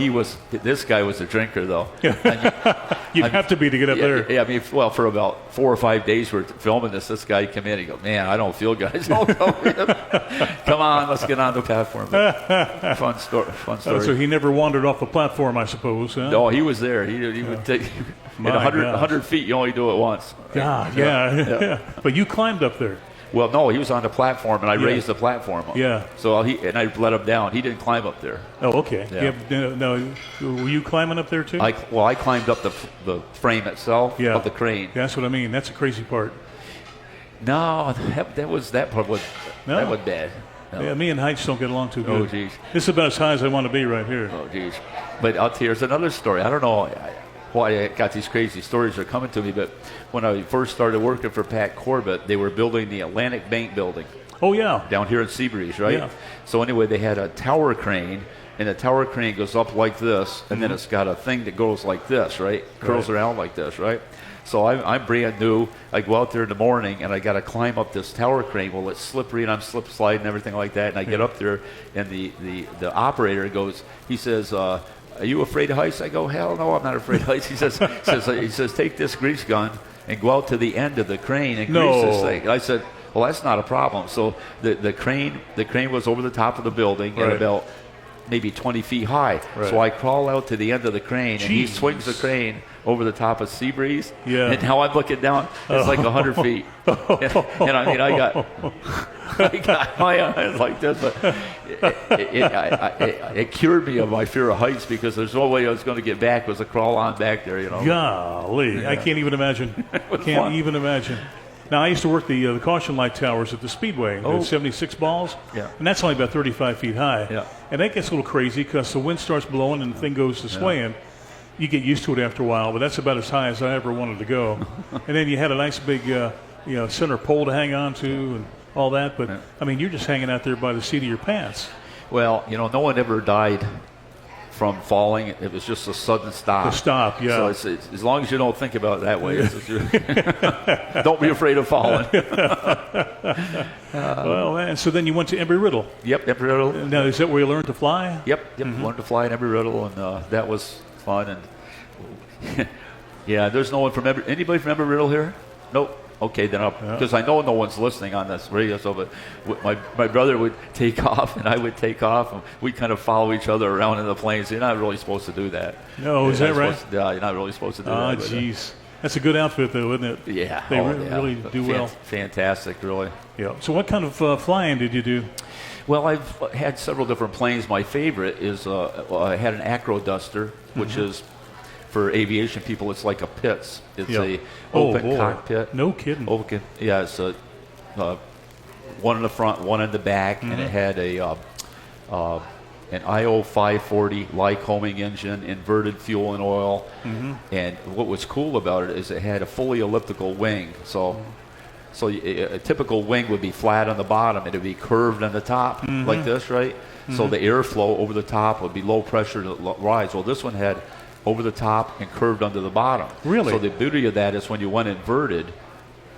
[SPEAKER 4] this guy was a drinker, though.
[SPEAKER 2] You'd have to be to get up there.
[SPEAKER 4] Yeah, I mean, well, for about 4 or 5 days we're filming this guy come in, he goes, man, I don't feel good. Come on, let's get on the platform. Fun story.
[SPEAKER 2] So he never wandered off the platform, I suppose, huh?
[SPEAKER 4] No, he was there. He would take, 100 feet, you only do it once.
[SPEAKER 2] Yeah. But you climbed up there.
[SPEAKER 4] Well, no, he was on the platform, and I raised the platform up.
[SPEAKER 2] Yeah.
[SPEAKER 4] So I let him down. He didn't climb up there.
[SPEAKER 2] Oh, okay.
[SPEAKER 4] Yeah.
[SPEAKER 2] No, were you climbing up there too?
[SPEAKER 4] I climbed up the frame itself of the crane.
[SPEAKER 2] That's what I mean. That's the crazy part.
[SPEAKER 4] No, that part was bad. No.
[SPEAKER 2] Yeah, me and heights don't get along too good.
[SPEAKER 4] Oh, geez.
[SPEAKER 2] This is about as high as I want to be right here.
[SPEAKER 4] Oh, geez. But I'll tell you, here's another story. I don't know why I got these crazy stories are coming to me, but when I first started working for Pat Corbett, they were building the Atlantic Bank building.
[SPEAKER 2] Oh, yeah.
[SPEAKER 4] Down here in Seabreeze, right?
[SPEAKER 2] Yeah.
[SPEAKER 4] So anyway, they had a tower crane, and the tower crane goes up like this, and then it's got a thing that goes like this, right? Curls around like this, right? So I'm brand new. I go out there in the morning, and I got to climb up this tower crane. Well, it's slippery, and I'm slip sliding and everything like that. And I get up there, and the operator goes, he says, are you afraid of heights? I go, hell no, I'm not afraid of heights. He says, take this grease gun and go out to the end of the crane and grease this thing. And I said, well, that's not a problem. So the crane was over the top of the building at about maybe 20 feet high. Right. So I crawl out to the end of the crane, and he swings the crane over the top of Seabreeze. Yeah. And now I'm looking down, it's like 100 feet. And I mean, I got my eyes like this, but it cured me of my fear of heights because there's no way I was going to get back was to crawl on back there,
[SPEAKER 2] Golly, yeah. I can't even imagine. Even imagine. Now, I used to work the caution light towers at the Speedway, the 76 balls, and that's only about 35 feet high. Yeah. And that gets a little crazy because the wind starts blowing and the thing goes to swaying. Yeah. You get used to it after a while, but that's about as high as I ever wanted to go. And then you had a nice big center pole to hang on to and all that. But, I mean, you're just hanging out there by the seat of your pants. Well, no one ever died from falling. It was just a sudden stop. The stop, yeah. So it's as long as you don't think about it that way. Don't be afraid of falling. Well, and so then you went to Embry-Riddle. Yep, Embry-Riddle. Now, is that where you learned to fly? Yep. Learned to fly in Embry-Riddle, and that was fun. And yeah, there's no one from anybody from Embry-Riddle here? Nope. Okay, then because I know no one's listening on this radio, so but my brother would take off and I would take off, and we'd kind of follow each other around in the planes. You're not really supposed to do that. No, is that right? Yeah, you're not really supposed to do that. Oh, jeez. That's a good outfit, though, isn't it? Yeah. They really do well. Fantastic, really. Yeah. So what kind of flying did you do?
[SPEAKER 4] Well, I've had several different planes. My favorite is I had an Acro Duster, which is, for aviation people, it's like a Pitts. It's a open cockpit.
[SPEAKER 2] No kidding.
[SPEAKER 4] Open, yeah, it's one in the front, one in the back, and it had an IO 540 Lycoming engine, inverted fuel and oil. And what was cool about it is it had a fully elliptical wing. So a typical wing would be flat on the bottom, and it would be curved on the top like this, right? So the airflow over the top would be low pressure to rise. Well, this one had over the top and curved under the bottom.
[SPEAKER 2] Really?
[SPEAKER 4] So the beauty of that is when you went inverted,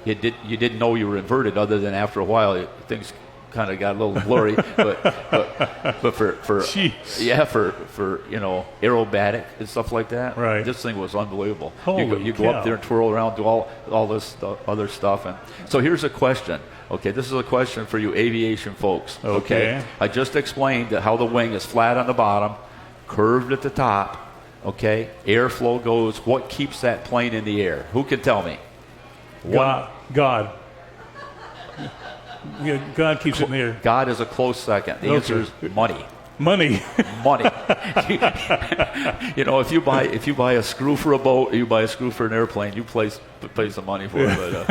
[SPEAKER 4] you didn't know you were inverted, other than after a while things kind of got a little blurry. but for aerobatic and stuff like that,
[SPEAKER 2] right,
[SPEAKER 4] this thing was unbelievable.
[SPEAKER 2] Holy
[SPEAKER 4] you go up there and twirl around, do all this other stuff. And so here's a question. Okay, this is a question for you aviation folks. Okay, I just explained how the wing is flat on the bottom, curved at the top. Okay, airflow goes. What keeps that plane in the air? Who can tell me?
[SPEAKER 2] God. Yeah, God keeps it in the air.
[SPEAKER 4] God is a close second. The answer is money.
[SPEAKER 2] Money.
[SPEAKER 4] If you buy a screw for a boat, or you buy a screw for an airplane, you pay some money for it.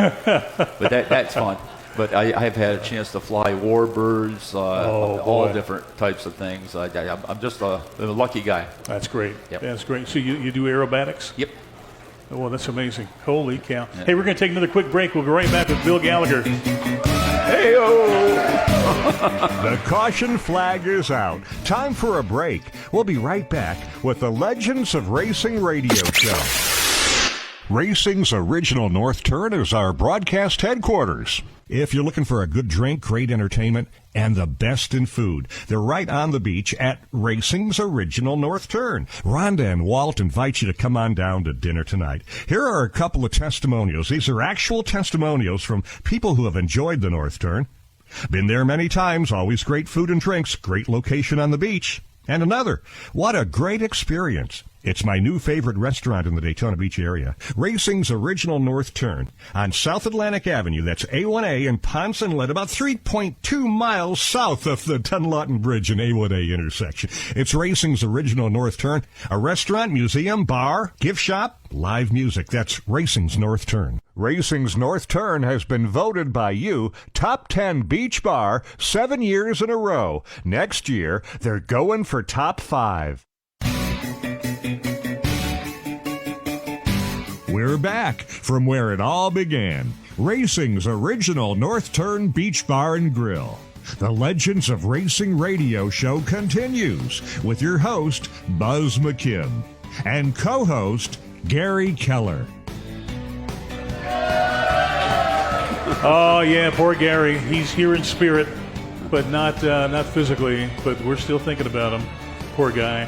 [SPEAKER 4] But that's fun. But I've had a chance to fly warbirds, all different types of things. I'm just a lucky guy.
[SPEAKER 2] That's great.
[SPEAKER 4] Yep.
[SPEAKER 2] That's great. So you do aerobatics?
[SPEAKER 4] Yep.
[SPEAKER 2] Oh, that's amazing. Holy cow. Yeah. Hey, we're going to take another quick break. We'll be right back with Bill Gallagher.
[SPEAKER 3] Hey-o! The caution flag is out. Time for a break. We'll be right back with the Legends of Racing radio show. Racing's original North Turn is our broadcast headquarters. If you're looking for a good drink, great entertainment, and the best in food, they're right on the beach at Racing's original North Turn. Rhonda and Walt invite you to come on down to dinner tonight. Here are a couple of testimonials. These are actual testimonials from people who have enjoyed the North Turn. Been there many times, always great food and drinks, great location on the beach. And another, what a great experience. It's my new favorite restaurant in the Daytona Beach area, Racing's Original North Turn on South Atlantic Avenue. That's A1A and Ponce Inlet, about 3.2 miles south of the Dunlawton Bridge and A1A intersection. It's Racing's Original North Turn, a restaurant, museum, bar, gift shop, live music. That's Racing's North Turn. Racing's North Turn has been voted by you top 10 beach bar 7 years in a row. Next year, they're going for top 5. We're back from where it all began. Racing's original North Turn Beach Bar and Grill. The Legends of Racing radio show continues with your host, Buz McKim, and co-host, Gary Keller.
[SPEAKER 2] Oh, yeah, poor Gary. He's here in spirit, but not physically, but we're still thinking about him. Poor guy.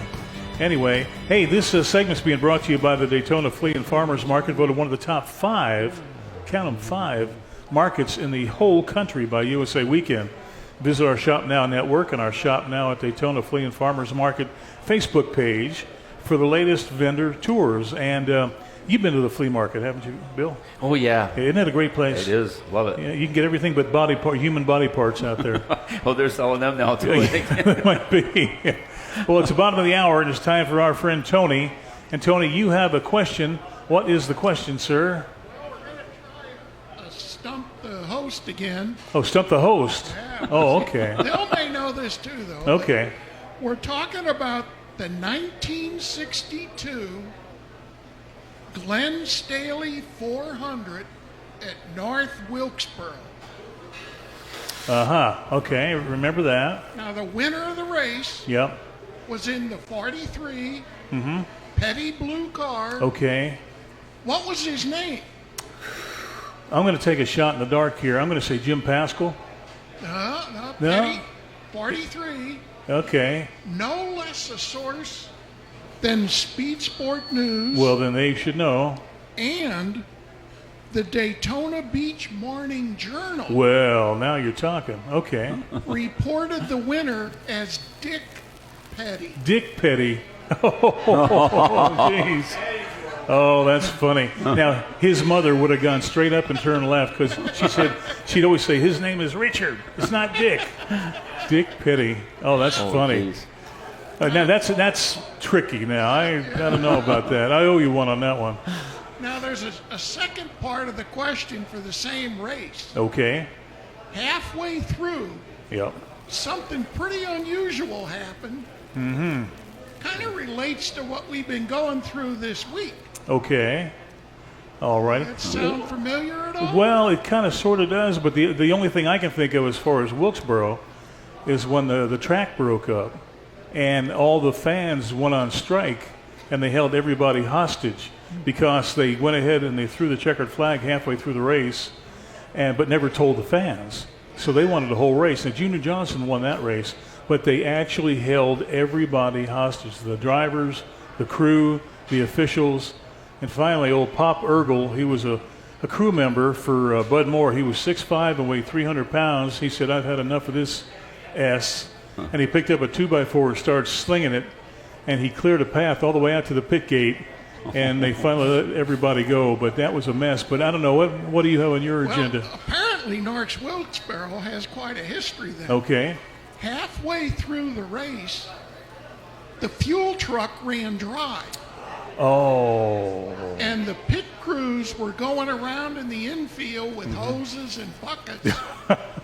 [SPEAKER 2] Anyway, hey, this segment's being brought to you by the Daytona Flea and Farmers Market, voted one of the top 5, count them 5, markets in the whole country by USA Weekend. Visit our Shop Now network and our Shop Now at Daytona Flea and Farmers Market Facebook page for the latest vendor tours. And you've been to the flea market, haven't you, Bill?
[SPEAKER 4] Oh, yeah.
[SPEAKER 2] Isn't that a great place?
[SPEAKER 4] It is. Love it.
[SPEAKER 2] Yeah, you can get everything but human body parts out there.
[SPEAKER 4] Oh, they're selling them now, too.
[SPEAKER 2] It might be. Well, it's the bottom of the hour, and it's time for our friend Tony. And, Tony, you have a question. What is the question, sir?
[SPEAKER 5] Well, we're going to try stump the host again.
[SPEAKER 2] Oh, stump the host.
[SPEAKER 5] Yeah.
[SPEAKER 2] Oh, okay.
[SPEAKER 5] Bill may know this, too, though.
[SPEAKER 2] Okay.
[SPEAKER 5] We're talking about the 1962 Glenn Staley 400 at North Wilkesboro.
[SPEAKER 2] Okay, remember that.
[SPEAKER 5] Now, the winner of the race was in the 43 Petty Blue car.
[SPEAKER 2] Okay.
[SPEAKER 5] What was his name?
[SPEAKER 2] I'm going to take a shot in the dark here. I'm going to say Jim Pascal.
[SPEAKER 5] No, Petty 43.
[SPEAKER 2] Okay.
[SPEAKER 5] No less a source than Speed Sport News.
[SPEAKER 2] Well, then they should know.
[SPEAKER 5] And the Daytona Beach Morning Journal.
[SPEAKER 2] Well, now you're talking. Okay.
[SPEAKER 5] Reported the winner as Dick Petty.
[SPEAKER 2] Dick Petty. Oh, jeez. Oh, that's funny. Now, his mother would have gone straight up and turned left because she said she'd always say, his name is Richard. It's not Dick. Dick Petty. Oh, that's funny. Now, that's tricky now. I don't know about that. I owe you one on that one.
[SPEAKER 5] Now, there's a second part of the question for the same race.
[SPEAKER 2] Okay.
[SPEAKER 5] Halfway through,
[SPEAKER 2] Yep.
[SPEAKER 5] something pretty unusual happened.
[SPEAKER 2] Mm-hmm.
[SPEAKER 5] Kind of relates to what we've been going through this week.
[SPEAKER 2] Okay. All right.
[SPEAKER 5] Does that sound familiar at all?
[SPEAKER 2] Well, it kind of sort of does, but the only thing I can think of as far as Wilkesboro is when the track broke up and all the fans went on strike and they held everybody hostage because they went ahead and they threw the checkered flag halfway through the race but never told the fans. So they wanted the whole race. Now, Junior Johnson won that race, but they actually held everybody hostage, the drivers, the crew, the officials, and finally old Pop Ergel, he was a crew member for Bud Moore. He was 6'5" and weighed 300 pounds. He said, I've had enough of this S. And he picked up a 2x4 and started slinging it, and he cleared a path all the way out to the pit gate, and they finally let everybody go. But that was a mess. But I don't know, what do you have on your agenda?
[SPEAKER 5] Apparently Norris Wilkesboro has quite a history then.
[SPEAKER 2] Okay.
[SPEAKER 5] Halfway through the race, the fuel truck ran dry.
[SPEAKER 2] Oh.
[SPEAKER 5] And the pit crews were going around in the infield with hoses and buckets,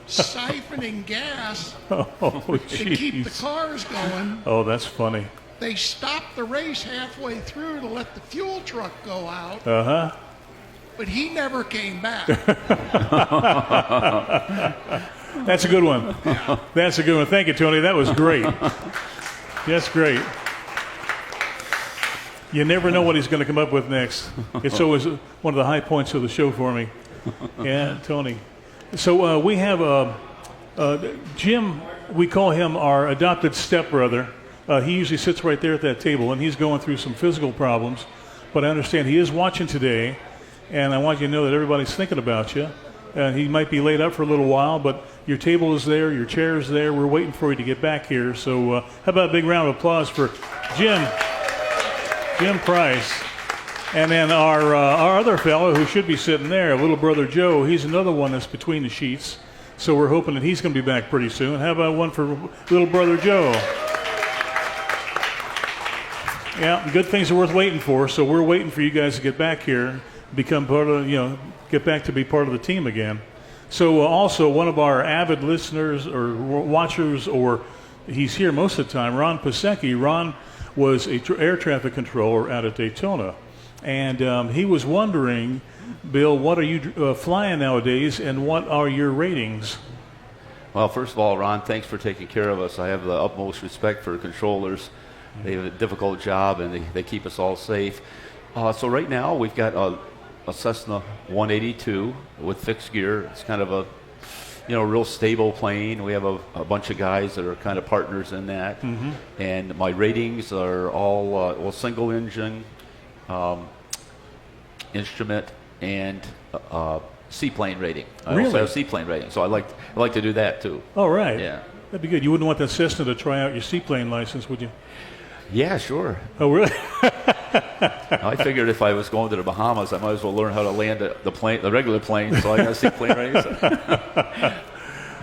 [SPEAKER 5] siphoning gas to keep the cars going.
[SPEAKER 2] Oh, that's funny.
[SPEAKER 5] They stopped the race halfway through to let the fuel truck go out.
[SPEAKER 2] Uh-huh.
[SPEAKER 5] But he never came back.
[SPEAKER 2] That's a good one. That's a good one. Thank you, Tony. That was great. That's great. You never know what he's going to come up with next. It's always one of the high points of the show for me. Yeah, Tony. So we have Jim, we call him our adopted stepbrother. He usually sits right there at that table, and he's going through some physical problems. But I understand he is watching today, and I want you to know that everybody's thinking about you. He might be laid up for a little while, but your table is there, your chair is there. We're waiting for you to get back here. So how about a big round of applause for Jim Price. And then our other fellow who should be sitting there, little brother Joe, he's another one that's between the sheets. So we're hoping that he's going to be back pretty soon. How about one for little brother Joe? Yeah, good things are worth waiting for. So we're waiting for you guys to get back here, become part of, get back to be part of the team again. So also one of our avid listeners or watchers, or he's here most of the time, Ron Pasecki. Ron was a air traffic controller out at Daytona. And he was wondering, Bill, what are you flying nowadays, and what are your ratings?
[SPEAKER 4] Well, first of all, Ron, thanks for taking care of us. I have the utmost respect for controllers. They have a difficult job, and they keep us all safe. So right now we've got a Cessna 182 with fixed gear. It's kind of a real stable plane. We have a bunch of guys that are kind of partners in that. Mm-hmm. And my ratings are all single engine, instrument, and seaplane rating. I also have seaplane rating, so I like to do that too.
[SPEAKER 2] All right.
[SPEAKER 4] Yeah.
[SPEAKER 2] That'd be good. You wouldn't want that Cessna to try out your seaplane license, would you?
[SPEAKER 4] Yeah, sure.
[SPEAKER 2] Oh, really?
[SPEAKER 4] I figured if I was going to the Bahamas, I might as well learn how to land the regular plane, so I got a seaplane rating.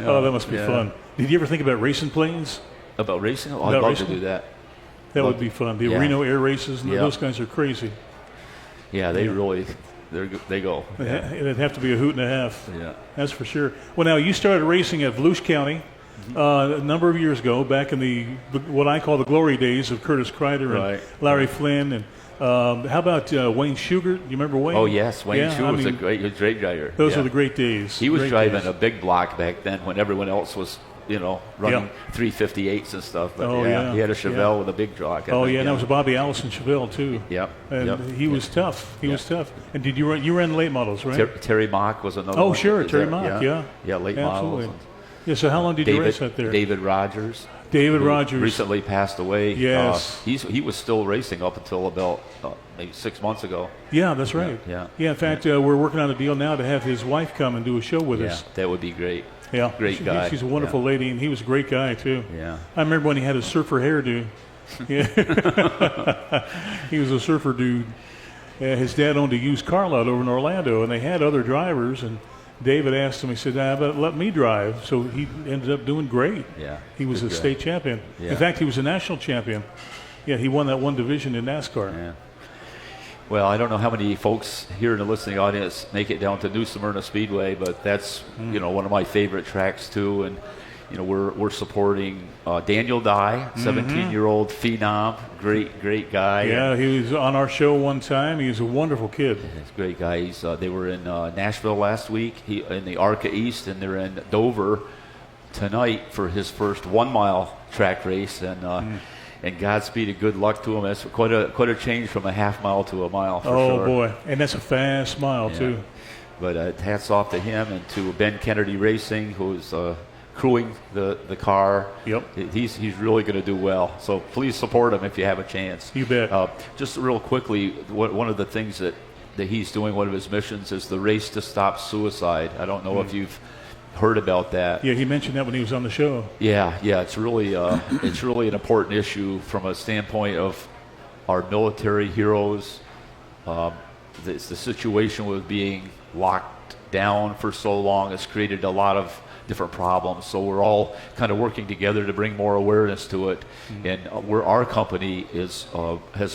[SPEAKER 2] Oh, that must be fun. Did you ever think about racing planes?
[SPEAKER 4] About racing? Oh, I'd love to do that.
[SPEAKER 2] That would be fun. The Reno Air Races, and those guys are crazy.
[SPEAKER 4] Yeah, they really, they go.
[SPEAKER 2] It'd have to be a hoot and a half.
[SPEAKER 4] Yeah. That's
[SPEAKER 2] for sure. Well, now, you started racing at Volusia County a number of years ago, back in the what I call the glory days of Curtis Kreider and Larry Flynn. And how about Wayne Shugart? Do you remember Wayne?
[SPEAKER 4] Oh, yes. Wayne Shugart was a great driver.
[SPEAKER 2] Those were the great days.
[SPEAKER 4] He was driving a big block back then when everyone else was running 358s and stuff. But he had a Chevelle with a big truck.
[SPEAKER 2] And that was a Bobby Allison Chevelle too.
[SPEAKER 4] Yep.
[SPEAKER 2] And he was tough. He was tough. And did you ran late models, right?
[SPEAKER 4] Terry Mock was another one.
[SPEAKER 2] Oh, sure, Terry Mock. Yeah,
[SPEAKER 4] late models.
[SPEAKER 2] Yeah. So how long did you race out there?
[SPEAKER 4] David Rogers.
[SPEAKER 2] David Rogers
[SPEAKER 4] recently passed away.
[SPEAKER 2] Yes.
[SPEAKER 4] He was still racing up until about maybe 6 months ago.
[SPEAKER 2] Yeah, that's right.
[SPEAKER 4] Yeah.
[SPEAKER 2] In fact, we're working on a deal now to have his wife come and do a show with us.
[SPEAKER 4] That would be great.
[SPEAKER 2] Yeah,
[SPEAKER 4] great guy.
[SPEAKER 2] She's a wonderful lady, and he was a great guy too.
[SPEAKER 4] Yeah,
[SPEAKER 2] I remember when he had a surfer hairdo. Yeah, he was a surfer dude. his dad owned a used car lot over in Orlando, and they had other drivers, and David asked him, he said, but let me drive. So he ended up doing great.
[SPEAKER 6] Yeah.
[SPEAKER 2] He was a state champion.
[SPEAKER 6] Yeah.
[SPEAKER 2] In fact, he was a national champion. Yeah, he won that one division in NASCAR.
[SPEAKER 6] Yeah. Well, I don't know how many folks here in the listening audience make it down to New Smyrna Speedway, but that's one of my favorite tracks too. And we're supporting Daniel Dye, 17-year-old phenom, great guy.
[SPEAKER 2] Yeah, he was on our show one time. He's a wonderful kid.
[SPEAKER 6] He's a great guy. They were in Nashville last week. In the ARCA East, and they're in Dover tonight for his first 1 mile track race. And Godspeed and good luck to him. That's quite a change from a half mile to a mile. For sure.
[SPEAKER 2] Oh boy, and that's a fast mile too.
[SPEAKER 6] But hats off to him and to Ben Kennedy Racing, who's crewing the car.
[SPEAKER 2] Yep.
[SPEAKER 6] He's really going to do well. So please support him if you have a chance.
[SPEAKER 2] You bet.
[SPEAKER 6] Just real quickly, one of the things that he's doing, one of his missions, is the Race to Stop Suicide. I don't know if you've heard about that.
[SPEAKER 2] Yeah, he mentioned that when he was on the show.
[SPEAKER 6] Yeah, it's really an important issue from a standpoint of our military heroes. The situation with being locked down for so long has created a lot of different problems. So we're all kind of working together to bring more awareness to it. And our company has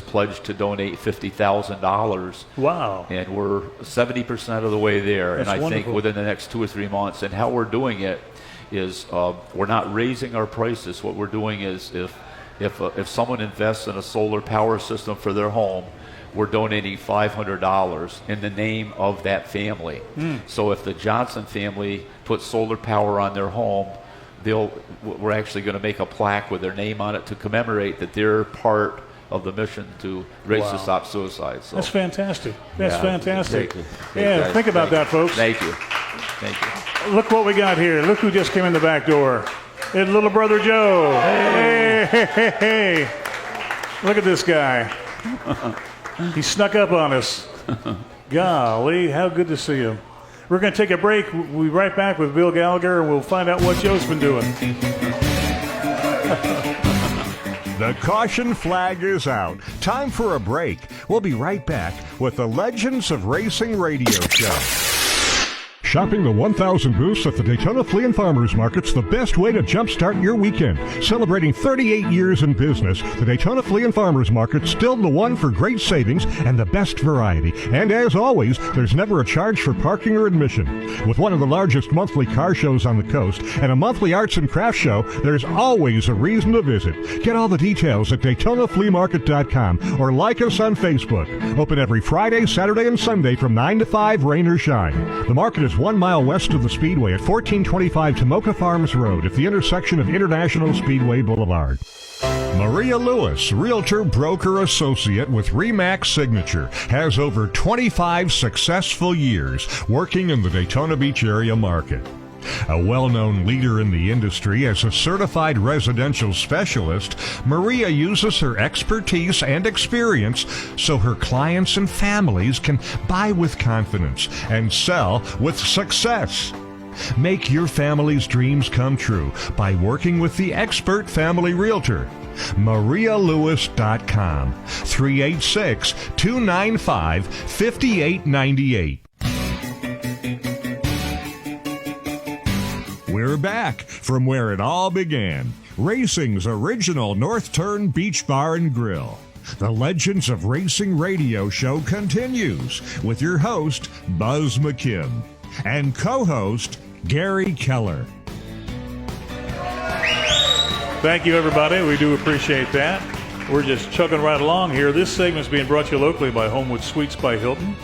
[SPEAKER 6] pledged to donate $50,000.
[SPEAKER 2] Wow.
[SPEAKER 6] And we're 70% of the way there.
[SPEAKER 2] That's
[SPEAKER 6] and I
[SPEAKER 2] wonderful.
[SPEAKER 6] think within the next 2 or 3 months. And how we're doing it is we're not raising our prices. What we're doing is if someone invests in a solar power system for their home, we're donating $500 in the name of that family. So if the Johnson family puts solar power on their home, we're actually going to make a plaque with their name on it to commemorate that they're part of the mission to Race to Stop Suicide. So
[SPEAKER 2] That's fantastic. That's fantastic.
[SPEAKER 6] Great,
[SPEAKER 2] Yeah, think about that, folks.
[SPEAKER 6] Thank you.
[SPEAKER 2] Look what we got here. Look who just came in the back door. It's little brother Joe. Hey. Look at this guy. He snuck up on us. Golly, how good to see him. We're going to take a break. We'll be right back with Bill Gallagher, and we'll find out what Joe's been doing.
[SPEAKER 3] The caution flag is out. Time for a break. We'll be right back with the Legends of Racing Radio Show. Shopping the 1,000 booths at the Daytona Flea and Farmers Market's the best way to jumpstart your weekend. Celebrating 38 years in business, the Daytona Flea and Farmers Market's still the one for great savings and the best variety. And as always, there's never a charge for parking or admission. With one of the largest monthly car shows on the coast and a monthly arts and crafts show, there's always a reason to visit. Get all the details at DaytonaFleaMarket.com or like us on Facebook. Open every Friday, Saturday, and Sunday from 9 to 5, rain or shine. The market is 1 mile west of the Speedway at 1425 Tomoka Farms Road at the intersection of International Speedway Boulevard. Maria Lewis, Realtor Broker Associate with RE/MAX Signature, has over 25 successful years working in the Daytona Beach area market. A well-known leader in the industry as a certified residential specialist, Maria uses her expertise and experience so her clients and families can buy with confidence and sell with success. Make your family's dreams come true by working with the expert family realtor. MariaLewis.com, 386-295-5898. We're back from where it all began. Racing's original North Turn Beach Bar and Grill. The Legends of Racing Radio Show continues with your host, Buz McKim, and co-host, Gary Keller.
[SPEAKER 2] Thank you, everybody. We do appreciate that. We're just chugging right along here. This segment is being brought to you locally by Homewood Suites by Hilton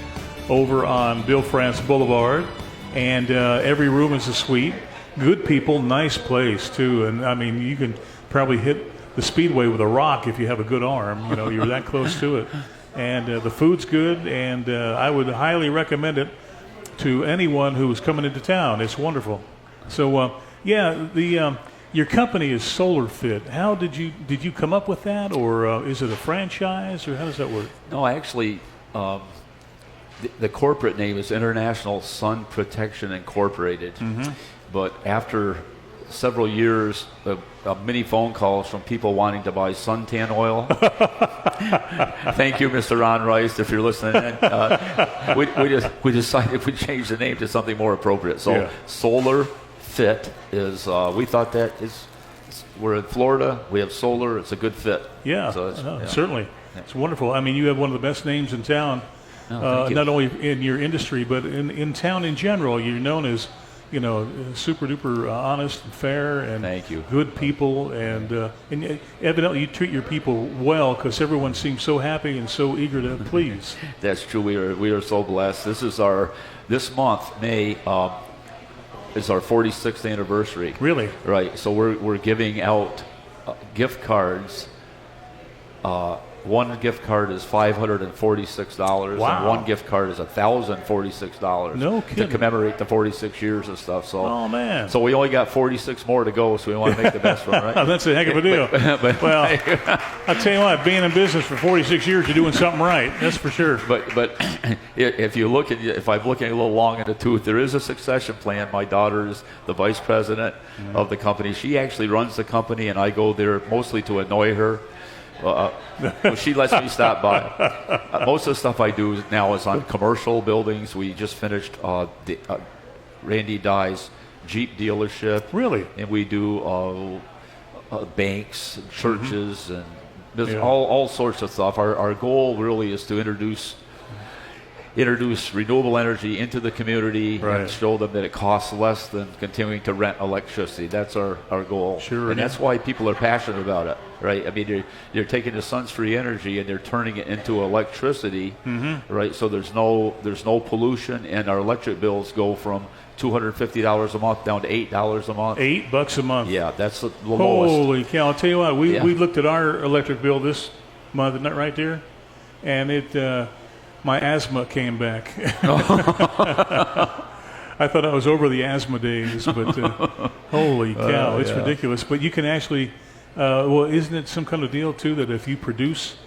[SPEAKER 2] over on Bill France Boulevard. And every room is a suite. Good people, nice place, too. And, I mean, you can probably hit the Speedway with a rock if you have a good arm. You know, you're that close to it. And the food's good, and I would highly recommend it to anyone who's coming into town. It's wonderful. So, your company is Solar Fit. How did you come up with that, or is it a franchise, or how does that work?
[SPEAKER 6] No, actually, the corporate name is International Sun Protection Incorporated. Mm-hmm. But after several years of many phone calls from people wanting to buy suntan oil. Thank you, Mr. Ron Rice, if you're listening. We decided we'd change the name to something more appropriate. So Solar Fit is, we thought that is, we're in Florida, we have solar, it's a good fit.
[SPEAKER 2] Yeah,
[SPEAKER 6] So
[SPEAKER 2] certainly. It's wonderful. I mean, you have one of the best names in town, not only in your industry, but in town in general. You're known as, super duper honest and fair and
[SPEAKER 6] Thank you.
[SPEAKER 2] Good people. And evidently you treat your people well, because everyone seems so happy and so eager to please.
[SPEAKER 6] That's true. We are so blessed. This month, May, is our 46th anniversary.
[SPEAKER 2] Really?
[SPEAKER 6] Right. So we're giving out gift cards. One gift card is $546,
[SPEAKER 2] Wow.
[SPEAKER 6] and one gift card is $1,046.
[SPEAKER 2] No kidding.
[SPEAKER 6] To commemorate the 46 years and stuff. So,
[SPEAKER 2] Oh, man.
[SPEAKER 6] So we only got 46 more to go, so we want to make the best one, right?
[SPEAKER 2] That's a heck of a deal. Well, I'll tell you what, being in business for 46 years, you're doing something right. That's for sure.
[SPEAKER 6] But if I'm looking a little long in the tooth, there is a succession plan. My daughter is the vice president of the company. She actually runs the company, and I go there mostly to annoy her. She lets me stop by. Most of the stuff I do now is on commercial buildings. We just finished Randy Dye's Jeep dealership.
[SPEAKER 2] Really?
[SPEAKER 6] And we do banks, churches, and business, all sorts of stuff. Our goal really is to introduce renewable energy into the community and show them that it costs less than continuing to rent electricity. That's our goal.
[SPEAKER 2] Sure.
[SPEAKER 6] And that's why people are passionate about it, right? I mean, you're taking the sun's free energy and they're turning it into electricity, right? So there's no pollution, and our electric bills go from $250 a month down to $8 a month.
[SPEAKER 2] $8 a month.
[SPEAKER 6] Yeah, that's the lowest.
[SPEAKER 2] Holy cow. I'll tell you what, we looked at our electric bill this month, isn't that right there? And it... my asthma came back. I thought I was over the asthma days, but holy cow, it's ridiculous. But you can actually, isn't it some kind of deal, too, that if you produce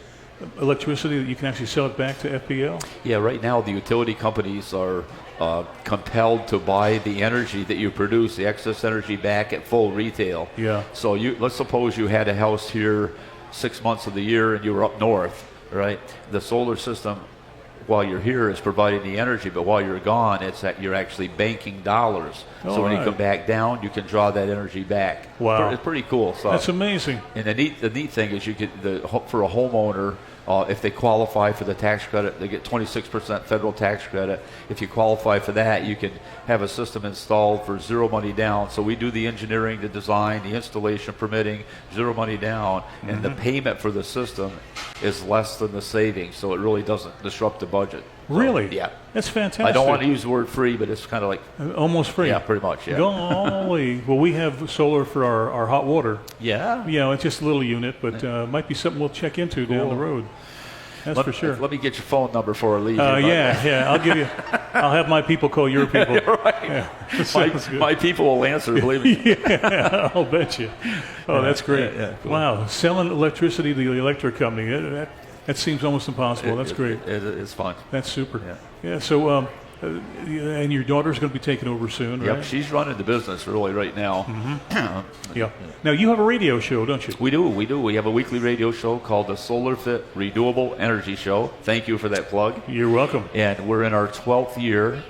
[SPEAKER 2] electricity, that you can actually sell it back to FPL?
[SPEAKER 6] Yeah, right now the utility companies are compelled to buy the energy that you produce, the excess energy, back at full retail.
[SPEAKER 2] Yeah.
[SPEAKER 6] So let's suppose you had a house here 6 months of the year and you were up north, right? The solar system, while you're here, is providing the energy, but while you're gone, it's that you're actually banking dollars. So when you come back down, you can draw that energy back.
[SPEAKER 2] Wow.
[SPEAKER 6] It's pretty cool stuff.
[SPEAKER 2] That's amazing.
[SPEAKER 6] And the neat thing is for a homeowner, if they qualify for the tax credit, they get 26% federal tax credit. If you qualify for that, you can have a system installed for zero money down. So we do the engineering, the design, the installation, permitting, zero money down, and the payment for the system is less than the savings, so it really doesn't disrupt the budget.
[SPEAKER 2] Really?
[SPEAKER 6] Yeah.
[SPEAKER 2] That's fantastic.
[SPEAKER 6] I don't want to use the word free, but it's kind of like...
[SPEAKER 2] almost free.
[SPEAKER 6] Yeah, pretty much, yeah.
[SPEAKER 2] Golly. Well, we have solar for our hot water.
[SPEAKER 6] Yeah?
[SPEAKER 2] It's just a little unit, but might be something we'll check into down the road. That's for sure.
[SPEAKER 6] Let me get your phone number before I leave.
[SPEAKER 2] I'll give you. I'll have my people call your people.
[SPEAKER 6] Right. Yeah. My people will answer, believe me.
[SPEAKER 2] Yeah, I'll bet you. Oh, that's great.
[SPEAKER 6] Yeah, cool.
[SPEAKER 2] Wow, selling electricity to the electric company, that seems almost impossible. That's great.
[SPEAKER 6] It's fun.
[SPEAKER 2] That's super.
[SPEAKER 6] Yeah.
[SPEAKER 2] So, and your daughter's going to be taking over soon, right?
[SPEAKER 6] Yep, she's running the business really right now.
[SPEAKER 2] Yeah. Now, you have a radio show, don't you?
[SPEAKER 6] We do. We have a weekly radio show called the Solar Fit Renewable Energy Show. Thank you for that plug.
[SPEAKER 2] You're welcome.
[SPEAKER 6] And we're in our 12th year.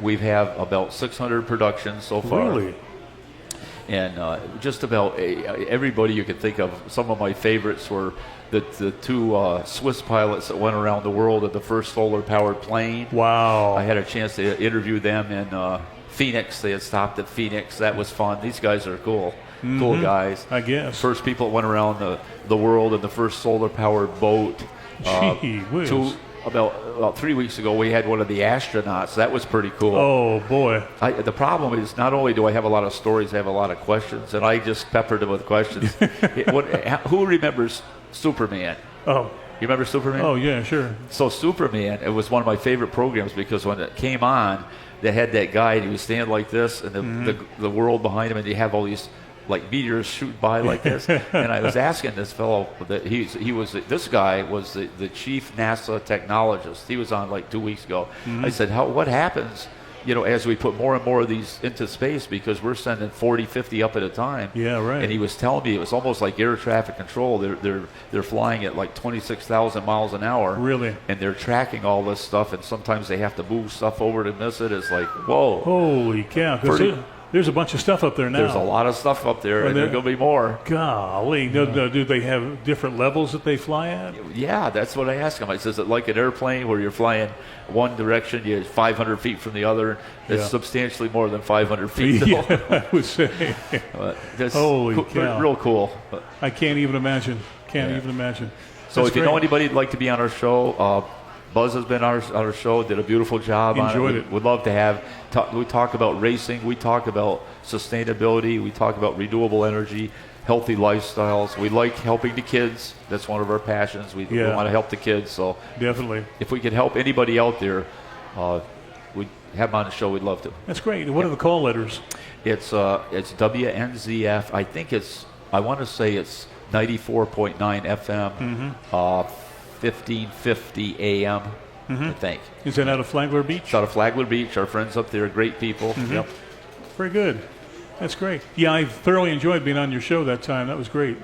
[SPEAKER 6] We have about 600 productions so far.
[SPEAKER 2] Really?
[SPEAKER 6] And just about everybody you can think of. Some of my favorites were the two Swiss pilots that went around the world in the first solar-powered plane.
[SPEAKER 2] Wow.
[SPEAKER 6] I had a chance to interview them in Phoenix. They had stopped at Phoenix. That was fun. These guys are cool. Cool guys.
[SPEAKER 2] I guess.
[SPEAKER 6] First people that went around the world in the first solar-powered boat.
[SPEAKER 2] Gee whiz.
[SPEAKER 6] About 3 weeks ago, we had one of the astronauts. That was pretty cool.
[SPEAKER 2] Oh, boy.
[SPEAKER 6] The problem is not only do I have a lot of stories, I have a lot of questions, and I just peppered them with questions. Who remembers Superman?
[SPEAKER 2] Oh.
[SPEAKER 6] You remember Superman?
[SPEAKER 2] Oh, yeah, sure.
[SPEAKER 6] So Superman, it was one of my favorite programs because when it came on, they had that guy, and he was standing like this, and the world behind him, and you have all these like meteors shoot by like this. And I was asking this fellow that this guy was the chief NASA technologist. He was on like 2 weeks ago. I said, what happens as we put more and more of these into space, because we're sending 40, 50 up at a time.
[SPEAKER 2] Yeah, right.
[SPEAKER 6] And he was telling me it was almost like air traffic control. They're flying at like 26,000 miles an hour.
[SPEAKER 2] Really?
[SPEAKER 6] And they're tracking all this stuff, and sometimes they have to move stuff over to miss it. It's like, whoa.
[SPEAKER 2] Holy cow. 'Cause there's a bunch of stuff up there now.
[SPEAKER 6] There's a lot of stuff up there, and there's going to be more.
[SPEAKER 2] Golly. Do they have different levels that they fly at?
[SPEAKER 6] Yeah, that's what I asked him. I says, is it like an airplane where you're flying one direction, you're 500 feet from the other? It's substantially more than 500 feet.
[SPEAKER 2] Yeah, I would say. Holy cow.
[SPEAKER 6] Real cool.
[SPEAKER 2] I can't even imagine. Even imagine.
[SPEAKER 6] So
[SPEAKER 2] That's
[SPEAKER 6] if you know anybody who'd like to be on our show, Buzz has been on our show, did a beautiful job.
[SPEAKER 2] Enjoyed it.
[SPEAKER 6] We'd love to have. We talk about racing. We talk about sustainability. We talk about renewable energy, healthy lifestyles. We like helping the kids. That's one of our passions. We want to help the kids. So
[SPEAKER 2] definitely, if
[SPEAKER 6] we could help anybody out there, we'd have them on the show. We'd love to.
[SPEAKER 2] That's great. What are the call letters?
[SPEAKER 6] It's WNZF. I want to say it's 94.9 FM. 1550 AM, I think.
[SPEAKER 2] Is that out of Flagler Beach?
[SPEAKER 6] It's out of Flagler Beach. Our friends up there are great people. Yep.
[SPEAKER 2] Very good. That's great. Yeah, I thoroughly enjoyed being on your show that time. That was great.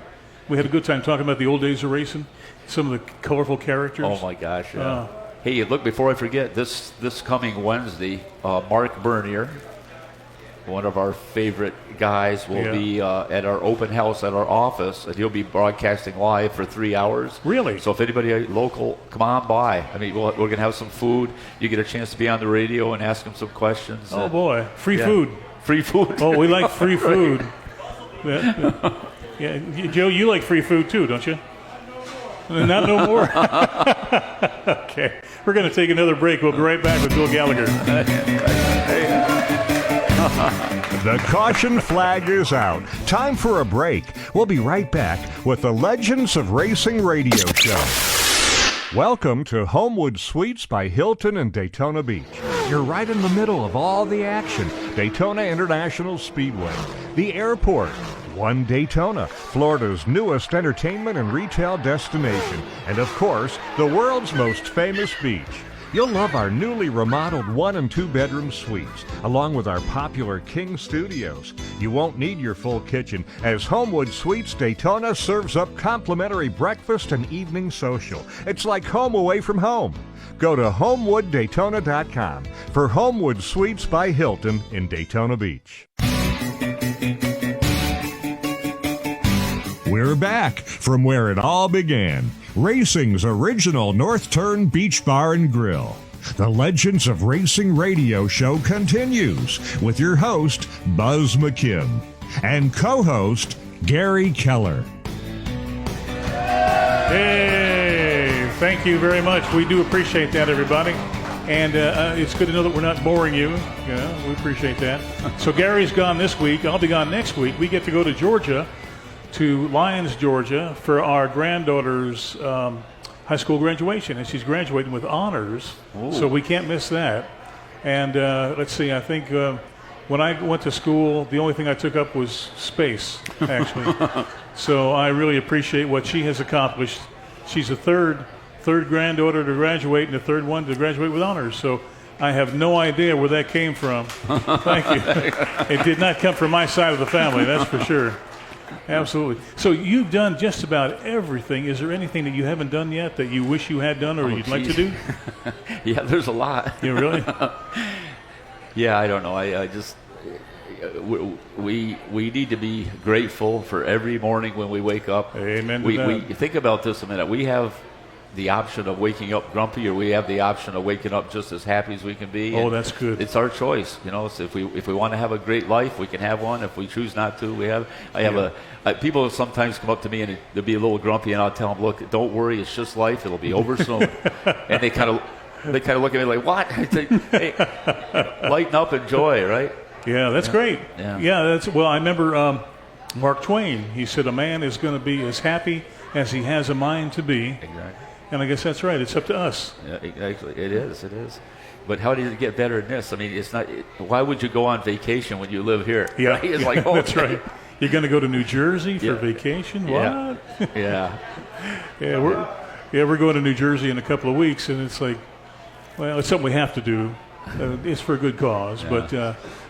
[SPEAKER 2] We had a good time talking about the old days of racing, some of the colorful characters.
[SPEAKER 6] Oh, my gosh. Yeah. Hey, look, before I forget, this coming Wednesday, Mark Bernier, one of our favorite guys, will be at our open house at our office, and he'll be broadcasting live for 3 hours.
[SPEAKER 2] Really?
[SPEAKER 6] So if anybody local, come on by. I mean, we're going to have some food. You get a chance to be on the radio and ask him some questions.
[SPEAKER 2] Oh, boy. Free food.
[SPEAKER 6] Free food.
[SPEAKER 2] Oh, we like free food. Yeah, Joe, you like free food too, don't you? Not no more. Okay. We're going to take another break. We'll be right back with Bill Gallagher.
[SPEAKER 3] The caution flag is out. Time for a break. We'll be right back with the Legends of Racing radio show. Welcome to Homewood Suites by Hilton in Daytona Beach. You're right in the middle of all the action. Daytona International Speedway, the airport, One Daytona, Florida's newest entertainment and retail destination, and of course, the world's most famous beach. You'll love our newly remodeled 1- and 2-bedroom suites, along with our popular King Studios. You won't need your full kitchen, as Homewood Suites Daytona serves up complimentary breakfast and evening social. It's like home away from home. Go to HomewoodDaytona.com for Homewood Suites by Hilton in Daytona Beach. We're back from where it all began. Racing's original North Turn Beach Bar and Grill. The Legends of Racing radio show continues with your host, Buz McKim, and co-host, Gary Keller.
[SPEAKER 2] Hey, thank you very much. We do appreciate that, everybody. And it's good to know that we're not boring you. We appreciate that. So Gary's gone this week. I'll be gone next week. We get to go to Georgia, to Lyons, Georgia, for our granddaughter's high school graduation, and she's graduating with honors. Ooh. So we can't miss that. And let's see, I think when I went to school, the only thing I took up was space, actually. So I really appreciate what she has accomplished. She's the third granddaughter to graduate and the third one to graduate with honors. So I have no idea where that came from. Thank you. It did not come from my side of the family, that's for sure. Absolutely. So you've done just about everything. Is there anything that you haven't done yet that you wish you had done or you'd like to do?
[SPEAKER 6] Yeah, there's a lot.
[SPEAKER 2] Yeah, really?
[SPEAKER 6] Yeah, I don't know. I just we need to be grateful for every morning when we wake up.
[SPEAKER 2] Amen to that.
[SPEAKER 6] We think about this a minute. We have the option of waking up grumpy, or we have the option of waking up just as happy as we can be.
[SPEAKER 2] Oh, that's good.
[SPEAKER 6] It's our choice, So if we want to have a great life, we can have one. If we choose not to, we have. People sometimes come up to me and they'll be a little grumpy, and I'll tell them, "Look, don't worry, it's just life. It'll be over soon." And they kind of look at me like, "What?" I say, "Hey, lighten up, enjoy, right?"
[SPEAKER 2] Yeah, that's great.
[SPEAKER 6] Yeah.
[SPEAKER 2] Well, I remember Mark Twain. He said, "A man is going to be as happy as he has a mind to be."
[SPEAKER 6] Exactly.
[SPEAKER 2] And I guess that's right. It's up to us.
[SPEAKER 6] Yeah, exactly. It is. But how does it get better than this? I mean, it's not. Why would you go on vacation when you live here?
[SPEAKER 2] Yeah,
[SPEAKER 6] right? It's like, oh,
[SPEAKER 2] that's right. You're going to go to New Jersey for vacation? What?
[SPEAKER 6] Yeah.
[SPEAKER 2] We're going to New Jersey in a couple of weeks, and it's like, well, it's something we have to do. it's for a good cause.
[SPEAKER 6] Yeah.
[SPEAKER 2] But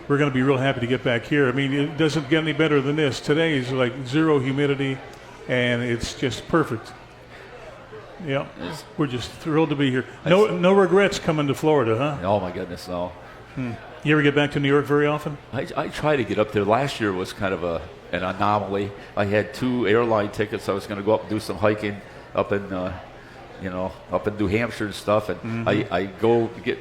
[SPEAKER 2] we're going to be real happy to get back here. I mean, it doesn't get any better than this. Today is like zero humidity, and it's just perfect. Yeah, we're just thrilled to be here. No regrets coming to Florida, huh?
[SPEAKER 6] Oh my goodness, no.
[SPEAKER 2] You ever get back to New York very often?
[SPEAKER 6] I try to get up there. Last year was kind of an anomaly. I had 2 airline tickets. I was going to go up and do some hiking up in up in New Hampshire and stuff. And I go get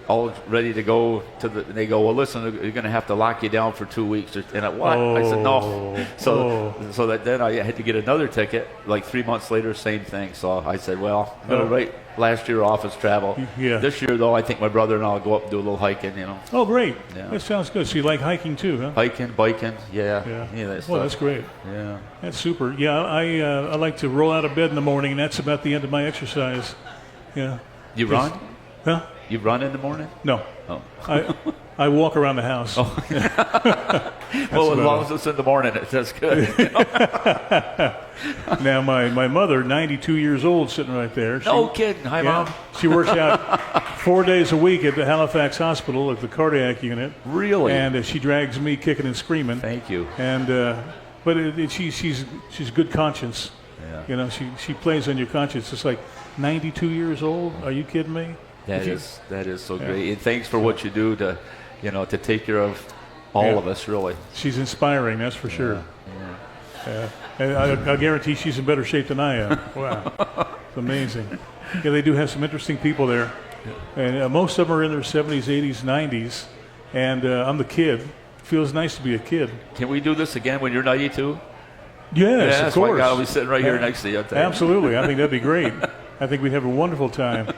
[SPEAKER 6] all ready to go to the. And they go, well, listen, you're going to have to lock you down for 2 weeks. And I said no. So that then I had to get another ticket. Like 3 months later, same thing. So I said, well, I'm going to write last year office travel.
[SPEAKER 2] Yeah.
[SPEAKER 6] This year though, I think my brother and I'll go up and do a little hiking.
[SPEAKER 2] Oh, great.
[SPEAKER 6] Yeah.
[SPEAKER 2] That sounds good. So you like hiking too, huh?
[SPEAKER 6] Hiking, biking, yeah.
[SPEAKER 2] That's great.
[SPEAKER 6] Yeah.
[SPEAKER 2] That's super. Yeah, I like to roll out of bed in the morning, and that's about the end of my exercise. Yeah.
[SPEAKER 6] You run?
[SPEAKER 2] Huh?
[SPEAKER 6] You run in the morning?
[SPEAKER 2] No.
[SPEAKER 6] Oh.
[SPEAKER 2] I walk around the house.
[SPEAKER 6] Well, as long as it's in the morning, that's good.
[SPEAKER 2] Now, my mother, 92 years old, sitting right there.
[SPEAKER 6] No kidding. Hi, Mom.
[SPEAKER 2] She works out 4 days a week at the Halifax Hospital at the cardiac unit.
[SPEAKER 6] Really?
[SPEAKER 2] And she drags me kicking and screaming.
[SPEAKER 6] Thank you.
[SPEAKER 2] And but she's good conscience.
[SPEAKER 6] Yeah.
[SPEAKER 2] She plays on your conscience. It's like 92 years old. Are you kidding me?
[SPEAKER 6] That is so great. And thanks for what you do to take care of all of us, really.
[SPEAKER 2] She's inspiring, that's for sure. Yeah. And I guarantee she's in better shape than I am. Wow. It's amazing. Yeah, they do have some interesting people there. And most of them are in their 70s, 80s, 90s. And I'm the kid. Feels nice to be a kid.
[SPEAKER 6] Can we do this again when you're 92?
[SPEAKER 2] Yes, of course.
[SPEAKER 6] I'll be sitting right here next to you.
[SPEAKER 2] Absolutely. I think that'd be great. I think we'd have a wonderful time.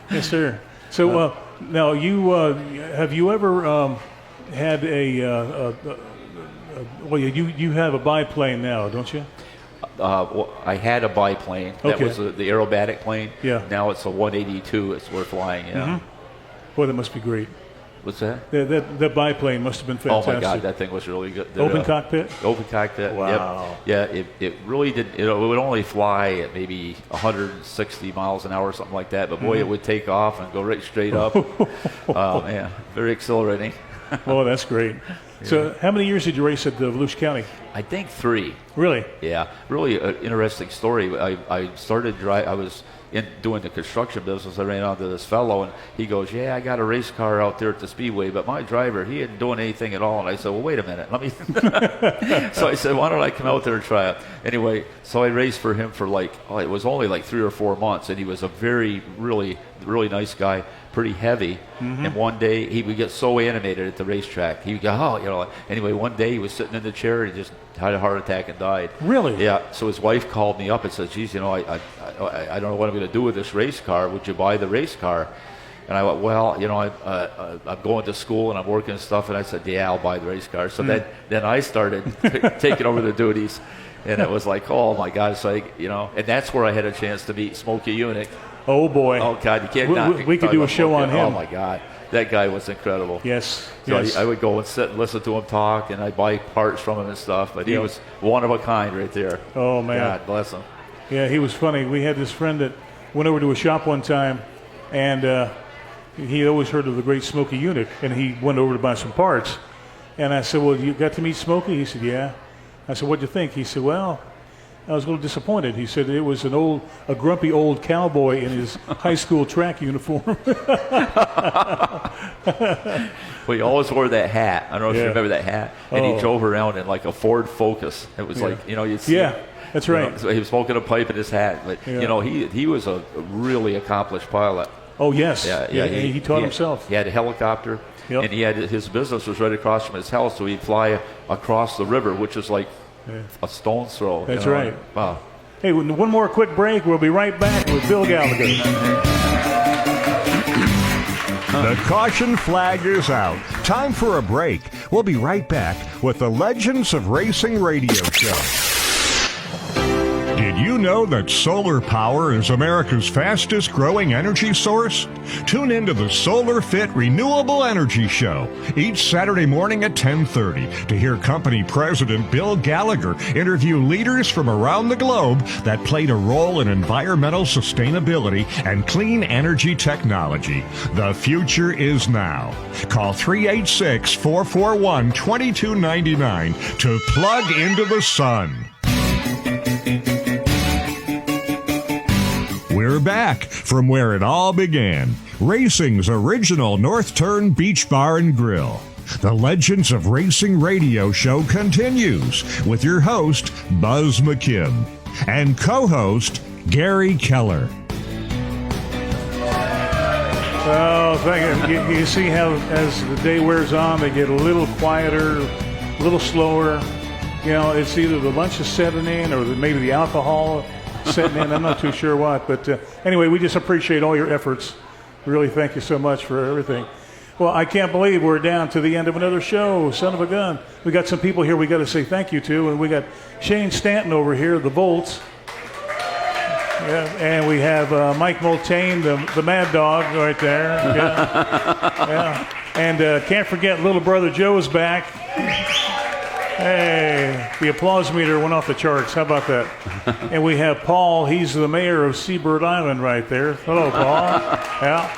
[SPEAKER 2] Yes, sir. So now, have you ever had you have a biplane now, don't you?
[SPEAKER 6] Well, I had a biplane. That was the aerobatic plane.
[SPEAKER 2] Yeah.
[SPEAKER 6] Now it's a 182. We're flying. Yeah.
[SPEAKER 2] Boy, that must be great.
[SPEAKER 6] What's that?
[SPEAKER 2] That biplane must have been fantastic.
[SPEAKER 6] Oh my God, that thing was really good.
[SPEAKER 2] Open cockpit.
[SPEAKER 6] Open cockpit.
[SPEAKER 2] Wow.
[SPEAKER 6] Yep. Yeah. It really did. It would only fly at maybe 160 miles an hour or something like that. But boy, it would take off and go right straight up. Oh man, very exhilarating.
[SPEAKER 2] Oh, that's great. So, how many years did you race at Volusia County?
[SPEAKER 6] I think 3.
[SPEAKER 2] Really?
[SPEAKER 6] Yeah. Really an interesting story. I started I was doing the construction business. I ran onto this fellow, and he goes, "Yeah, I got a race car out there at the Speedway, but my driver, he isn't doing anything at all." And I said, "Well, wait a minute, let me." So I said, "Why don't I come out there and try it?" Anyway, so I raced for him for it was only like 3 or 4 months, and he was a really nice guy, pretty heavy. And one day he would get so animated at the racetrack, he would go, Anyway, one day he was sitting in the chair, and he just had a heart attack and died.
[SPEAKER 2] Really?
[SPEAKER 6] Yeah. So his wife called me up and said, "Geez, I don't know what I'm going to do with this race car. Would you buy the race car?" And I went, "Well, I'm going to school and I'm working and stuff." And I said, "Yeah, I'll buy the race car." So then I started taking over the duties, and it was like, oh my God, it's like, and that's where I had a chance to meet Smokey Unick.
[SPEAKER 2] Oh boy!
[SPEAKER 6] Oh God, you can't.
[SPEAKER 2] We could do a show on him.
[SPEAKER 6] Oh my God, that guy was incredible.
[SPEAKER 2] Yes.
[SPEAKER 6] So I would go and sit and listen to him talk, and I'd buy parts from him and stuff. But he was one of a kind right there.
[SPEAKER 2] Oh man,
[SPEAKER 6] God bless him.
[SPEAKER 2] Yeah, he was funny. We had this friend that went over to a shop one time, and he always heard of the great Smokey Unick, and he went over to buy some parts. And I said, "Well, you got to meet Smokey?" He said, "Yeah." I said, "What'd you think?" He said, "Well, I was a little disappointed." He said it was a grumpy old cowboy in his high school track uniform.
[SPEAKER 6] Well, he always wore that hat. I don't know if you remember that hat. And he drove around in like a Ford Focus. It was like, you'd see.
[SPEAKER 2] Yeah, that's right.
[SPEAKER 6] So he was smoking a pipe in his hat. But, he was a really accomplished pilot.
[SPEAKER 2] Oh, yes.
[SPEAKER 6] Yeah,
[SPEAKER 2] he taught himself.
[SPEAKER 6] He had a helicopter. Yep. And his business was right across from his house, so he'd fly across the river, which is like a stone's throw.
[SPEAKER 2] That's right.
[SPEAKER 6] Wow.
[SPEAKER 2] Hey, one more quick break. We'll be right back with Bill Gallagher.
[SPEAKER 3] The caution flag is out. Time for a break. We'll be right back with the Legends of Racing radio show. Did you know that solar power is America's fastest growing energy source? Tune into the Solar Fit Renewable Energy Show each Saturday morning at 10:30 to hear company president Bill Gallagher interview leaders from around the globe that played a role in environmental sustainability and clean energy technology. The future is now. Call 386-441-2299 to plug into the sun. We're back from where it all began. Racing's original North Turn Beach Bar and Grill. The Legends of Racing radio show continues with your host, Buz McKim, and co-host, Gary Keller.
[SPEAKER 2] Oh, thank you. You see how as the day wears on, they get a little quieter, a little slower. You know, it's either the lunch is setting in or maybe the alcohol setting in. I'm not too sure what. But anyway, we just appreciate all your efforts. Really thank you so much for everything. Well, I can't believe we're down to the end of another show. Son of a gun. We got some people here we got to say thank you to. And we got Shane Stanton over here, the Volts. Yeah, and we have Mike Multane, the Mad Dog, right there. Yeah, yeah. And can't forget little brother Joe's back. Hey, the applause meter went off the charts. How about that? And we have Paul. He's the mayor of Seabird Island right there. Hello, Paul. Yeah.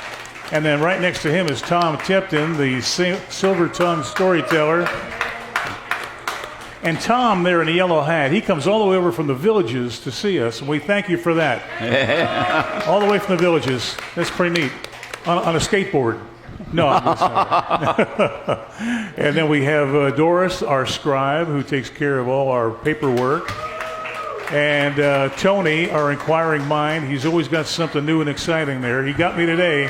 [SPEAKER 2] And then right next to him is Tom Tipton, the silver tongue storyteller. And Tom there in the yellow hat, he comes all the way over from the villages to see us, and we thank you for that. All the way from the villages. That's pretty neat. On a skateboard. No, I'm sorry. And then we have Doris, our scribe, who takes care of all our paperwork. And Tony, our inquiring mind. He's always got something new and exciting there. He got me today.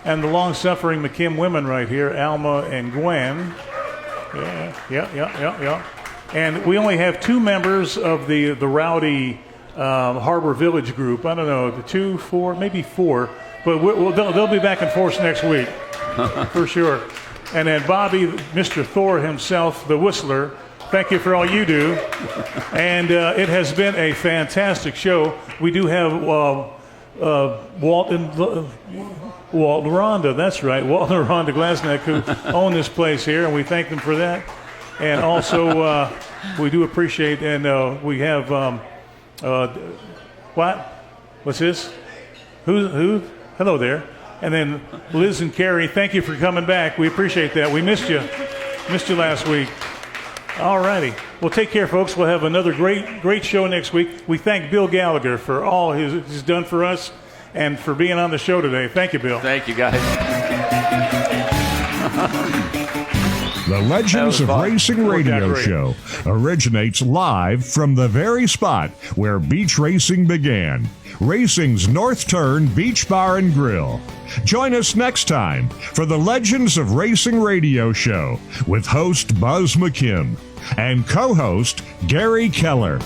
[SPEAKER 2] And the long-suffering McKim women right here, Alma and Gwen. Yeah. And we only have 2 members of the rowdy Harbor Village group. I don't know, 2, 4, maybe 4. But they'll be back in force next week, for sure. And then Bobby, Mr. Thor himself, the Whistler, thank you for all you do. And it has been a fantastic show. We do have Walt and Rhonda, that's right, Walt and Rhonda Glasnick, who own this place here, and we thank them for that. And also, we do appreciate, and we have, what's this? Who? Hello there. And then Liz and Carrie, thank you for coming back. We appreciate that. We missed you. Missed you last week. All righty. Well, take care, folks. We'll have another great show next week. We thank Bill Gallagher for all he's done for us and for being on the show today. Thank you, Bill.
[SPEAKER 6] Thank you, guys.
[SPEAKER 3] The Legends of Racing radio show originates live from the very spot where beach racing began. Racing's North Turn Beach Bar and Grill. Join us next time for the Legends of Racing radio show with host Buz McKim and co-host Gary Keller.